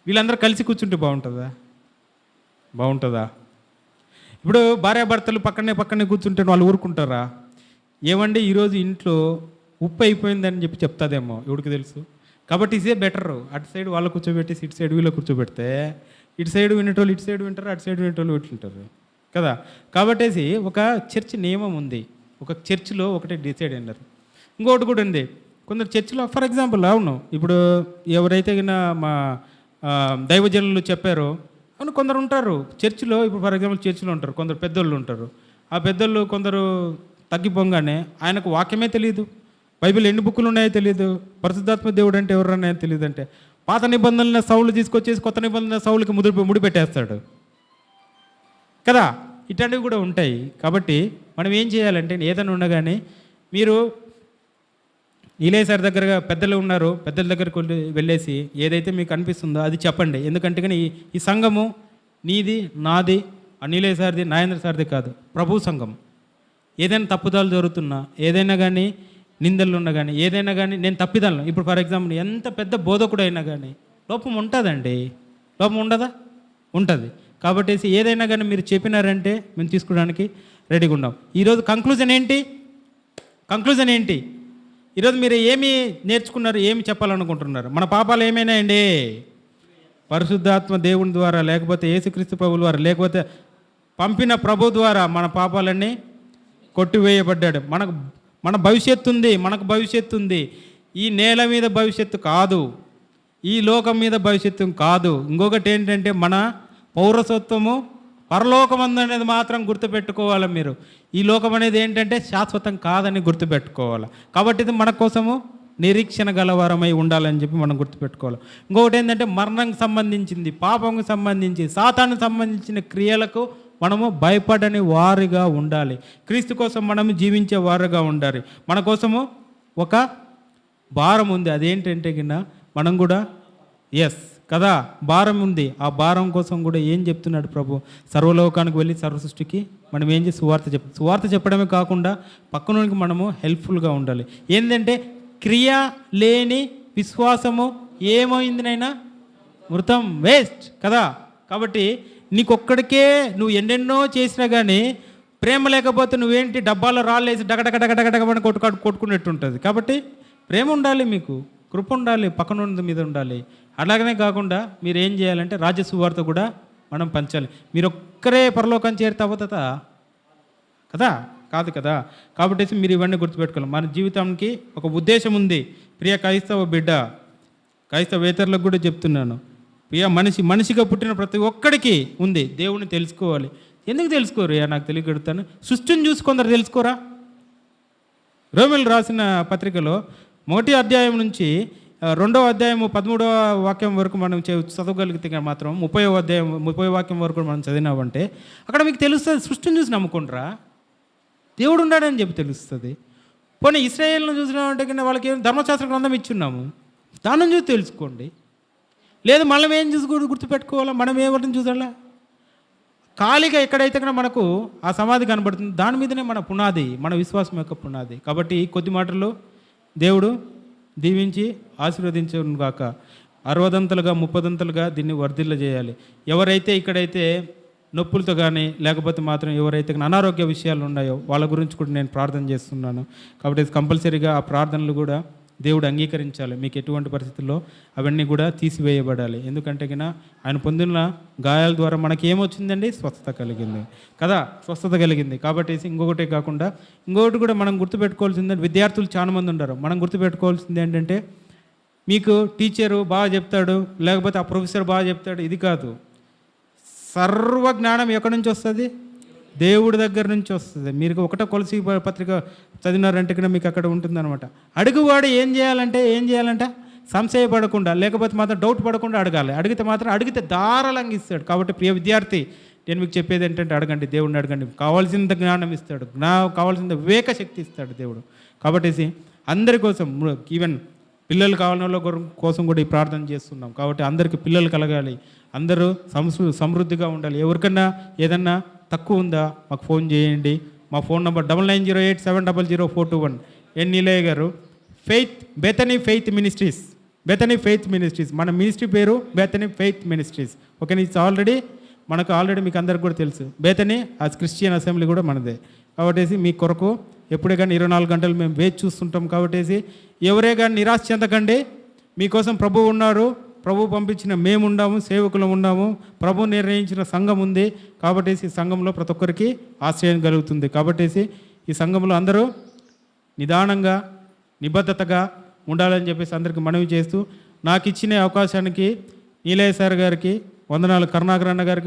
Speaker 1: వీళ్ళందరూ కలిసి కూర్చుంటే బాగుంటుందా? ఇప్పుడు భార్యాభర్తలు పక్కనే కూర్చుంటే వాళ్ళు ఊరుకుంటారా? ఏమండి ఈరోజు ఇంట్లో ఉప్పు అయిపోయిందని చెప్పి చెప్తాదేమో, ఎవరికి తెలుసు. కాబట్టి ఇదే బెటర్. అటు సైడ్ వాళ్ళు కూర్చోబెట్టి ఇటు సైడ్ వీళ్ళు కూర్చోబెడితే ఇటు సైడ్ వినేటోళ్ళు ఇటు సైడ్ వింటారు, అటు సైడ్ వినేటోళ్ళు వింటుంటారు కదా. కాబట్టి ఒక చర్చ్ నియమం ఉంది. ఒక చర్చిలో ఒకటే డిసైడ్ అయినారు. ఇంకొకటి కూడా ఉంది. కొందరు చర్చిలో ఫర్ ఎగ్జాంపుల్ అవును, ఇప్పుడు ఎవరైతే మా దైవజనులు చెప్పారో అవును, కొందరు ఉంటారు చర్చిలో. ఇప్పుడు ఫర్ ఎగ్జాంపుల్ చర్చిలో ఉంటారు కొందరు పెద్దోళ్ళు ఉంటారు. ఆ పెద్దోళ్ళు కొందరు తగ్గిపోగానే ఆయనకు వాక్యమే తెలియదు, బైబిల్ ఎన్ని బుక్కులు ఉన్నాయో తెలియదు, పరిశుద్ధాత్మ దేవుడు అంటే ఎవరన్నాయో తెలియదు. అంటే పాత నిబంధనల సౌలు తీసుకొచ్చేసి కొత్త నిబంధనల సౌలుకి ముడిపెట్టేస్తాడు కదా. ఇట్లాంటివి కూడా ఉంటాయి. కాబట్టి మనం ఏం చేయాలంటే ఏదైనా ఉండగానే మీరు నీలేసారి దగ్గర పెద్దలు ఉన్నారు, పెద్దల దగ్గరకు వెళ్ళేసి ఏదైతే మీకు అనిపిస్తుందో అది చెప్పండి. ఎందుకంటే కానీ ఈ సంఘము నీది నాది, ఆ నీలేసారిది నాయేంద్ర సారిది కాదు, ప్రభు సంఘం. ఏదైనా తప్పుదాలు జరుగుతున్నా, ఏదైనా కానీ నిందలు ఉన్నా కానీ, ఏదైనా కానీ నేను తప్పిదాలను, ఇప్పుడు ఫర్ ఎగ్జాంపుల్ ఎంత పెద్ద బోధకుడు అయినా కానీ లోపం ఉంటుందండి. లోపం ఉండదా? ఉంటుంది. కాబట్టి ఏదైనా కానీ మీరు చెప్పినారంటే మేము తీసుకోవడానికి రెడీగా ఉన్నాం. ఈరోజు కంక్లూజన్ ఏంటి? ఈరోజు మీరు ఏమి నేర్చుకున్నారు, ఏమి చెప్పాలనుకుంటున్నారు? మన పాపాలు ఏమైనాయండి? పరిశుద్ధాత్మ దేవుని ద్వారా, లేకపోతే యేసుక్రీస్తు ప్రభు ద్వారా, లేకపోతే పంపిన ప్రభు ద్వారా మన పాపాలన్నీ కొట్టివేయబడ్డాడు. మన భవిష్యత్తు ఉంది, మనకు భవిష్యత్తు ఉంది. ఈ నేల మీద భవిష్యత్తు కాదు, ఈ లోకం మీద భవిష్యత్తు కాదు. ఇంకొకటి ఏంటంటే మన పౌరసత్వము పరలోకమందు అనేది మాత్రం గుర్తుపెట్టుకోవాలి. మీరు ఈ లోకం అనేది ఏంటంటే శాశ్వతం కాదని గుర్తుపెట్టుకోవాలి. కాబట్టి ఇది మన కోసము నిరీక్షణ గలవారమై ఉండాలని చెప్పి మనం గుర్తుపెట్టుకోవాలి. ఇంకొకటి ఏంటంటే మరణంకి సంబంధించింది, పాపంకి సంబంధించి, సాతానుకు సంబంధించిన క్రియలకు మనము భయపడని వారిగా ఉండాలి. క్రీస్తు కోసం మనము జీవించే వారుగా ఉండాలి. మన కోసము ఒక భారం ఉంది. అదేంటంటే కింద మనం కూడా కదా భారం ఉంది. ఆ భారం కోసం కూడా ఏం చెప్తున్నాడు ప్రభు? సర్వలోకానికి వెళ్ళి సర్వసృష్టికి మనం ఏం చేసి సువార్త చెప్పడమే కాకుండా పక్కనోనికి మనము హెల్ప్ఫుల్గా ఉండాలి. ఏంటంటే క్రియ లేని విశ్వాసము ఏమైంది నైనా? మృతం, వేస్ట్ కదా. కాబట్టి నీకొక్కడికే నువ్వు ఎన్నెన్నో చేసినా కానీ ప్రేమ లేకపోతే నువ్వేంటి డబ్బాలో రాళ్ళేసి డగడగడగడగడగమని కొట్టుకునేట్టు ఉంటుంది. కాబట్టి ప్రేమ ఉండాలి, మీకు కృప ఉండాలి, పక్కన మీద ఉండాలి. అలాగనే కాకుండా మీరు ఏం చేయాలంటే రాజ్య సువార్త కూడా మనం పంచాలి. మీరు ఒక్కరే పరలోకం చేరితే అవుతుందా కదా? కాదు కదా. కాబట్టి మీరు ఇవన్నీ గుర్తుపెట్టుకోవాలి. మన జీవితానికి ఒక ఉద్దేశం ఉంది. ప్రియ క్రైస్తవ బిడ్డ, క్రైస్తవేతరులకు కూడా చెప్తున్నాను, ప్రియ మనిషిగా పుట్టిన ప్రతి ఒక్కడికి ఉంది. దేవుని తెలుసుకోవాలి. ఎందుకు తెలుసుకోరు? నాకు తెలియగలుగుతాను. సృష్టిని చూసి కొందరు తెలుసుకోరా? రోమిలు రాసిన పత్రికలో 1వ అధ్యాయం నుంచి 2వ అధ్యాయము 13వ వాక్యం వరకు మనం చదవగలిగితే మాత్రం 30వ అధ్యాయం 30వ వాక్యం వరకు మనం చదివినామంటే అక్కడ మీకు తెలుస్తుంది. సృష్టిని చూసి నమ్ముకుంటారా? దేవుడు ఉన్నాడని చెప్పి తెలుస్తుంది. పోనీ ఇశ్రాయేల్ను చూసినామంటే కన్నా వాళ్ళకి ఏం ధర్మశాస్త్ర గ్రంథం ఇచ్చున్నాము, దానిని చూసి తెలుసుకోండి. లేదు మనం ఏం చూసి గుర్తుపెట్టుకోవాలా? మనం ఎవరిని చూసాలా? ఖాళీగా ఎక్కడైతే కన్నా మనకు ఆ సమాధి కనబడుతుంది, దాని మీదనే మన పునాది, మన విశ్వాసం యొక్క పునాది. కాబట్టి కొద్ది మాటలు దేవుడు దీవించి ఆశీర్వదించను గాక. 60ంతలుగా 30ంతలుగా దీన్ని వర్ధిల్ల చేయాలి. ఎవరైతే ఇక్కడైతే నొప్పులతో కానీ లేకపోతే మాత్రం ఎవరైతే అనారోగ్య విషయాలు ఉన్నాయో వాళ్ళ గురించి కూడా నేను ప్రార్థన చేస్తున్నాను. కాబట్టి కంపల్సరీగా ఆ ప్రార్థనలు కూడా దేవుడు అంగీకరించాలి. మీకు ఎటువంటి పరిస్థితుల్లో అవన్నీ కూడా తీసివేయబడాలి. ఎందుకంటే కన్నా ఆయన పొందిన గాయాల ద్వారా మనకి ఏమొచ్చిందండి? స్వస్థత కలిగింది కదా, స్వస్థత కలిగింది. కాబట్టి ఇంకొకటే కాకుండా ఇంకొకటి కూడా మనం గుర్తుపెట్టుకోవాల్సింది, విద్యార్థులు చాలా మంది ఉన్నారు. మనం గుర్తుపెట్టుకోవాల్సింది ఏంటంటే, మీకు టీచరు బాగా చెప్తాడు, లేకపోతే ఆ ప్రొఫెసర్ బాగా చెప్తాడు, ఇది కాదు. సర్వ జ్ఞానం ఎక్కడి నుంచి వస్తుంది? దేవుడి దగ్గర నుంచి వస్తుంది. మీరు ఒకటో కొలసి పత్రిక చదివినారంటే కూడా మీకు అక్కడ ఉంటుందన్నమాట. అడుగువాడు ఏం చేయాలంట? సంశయపడకుండా, లేకపోతే మాత్రం డౌట్ పడకుండా అడగాలి. అడిగితే ధారాళంగా ఇస్తాడు. కాబట్టి ప్రియ విద్యార్థి, నేను మీకు చెప్పేది ఏంటంటే అడగండి, దేవుడిని అడగండి. కావాల్సినంత జ్ఞానం ఇస్తాడు, కావాల్సినంత వివేక శక్తి ఇస్తాడు దేవుడు. కాబట్టి అందరి కోసం, ఈవెన్ పిల్లలు కావాలని వాళ్ళ కోసం కూడా ఈ ప్రార్థన చేస్తున్నాం. కాబట్టి అందరికీ పిల్లలు కలగాలి, అందరూ సమృద్ధిగా ఉండాలి. ఎవరికన్నా ఏదన్నా తక్కువ ఉందా మాకు ఫోన్ చేయండి. మా ఫోన్ నెంబర్ 9908700421. ఎన్ నీలయ్య గారు, బెతనీ ఫెయిత్ మినిస్ట్రీస్. మన మినిస్ట్రీ పేరు బెతనీ ఫెయిత్ మినిస్ట్రీస్. ఓకే, ఇది ఆల్రెడీ మీకు అందరికి కూడా తెలుసు. బెతనీ క్రిస్టియన్ అసెంబ్లీ కూడా మనదే. కాబట్టి మీ కొరకు ఎప్పుడే కానీ 24 గంటలు మేము వేచి చూస్తుంటాం. కాబట్టి ఎవరే కానీ నిరాశ చెందకండి. మీకోసం ప్రభువు ఉన్నారు, ప్రభు పంపించిన మేము ఉన్నాము, సేవకులు ఉన్నాము, ప్రభు నిర్ణయించిన సంఘం ఉంది. కాబట్టి ఈ సంఘంలో ప్రతి ఒక్కరికి ఆశ్రయం కలుగుతుంది. కాబట్టి ఈ సంఘంలో అందరూ నిదానంగా నిబద్ధతగా ఉండాలని చెప్పేసి అందరికీ మనవి చేస్తూ, నాకు ఇచ్చిన అవకాశానికి నీలయ్య సార్ గారికి వందనాలు, కరుణాకర్ అన్న గారికి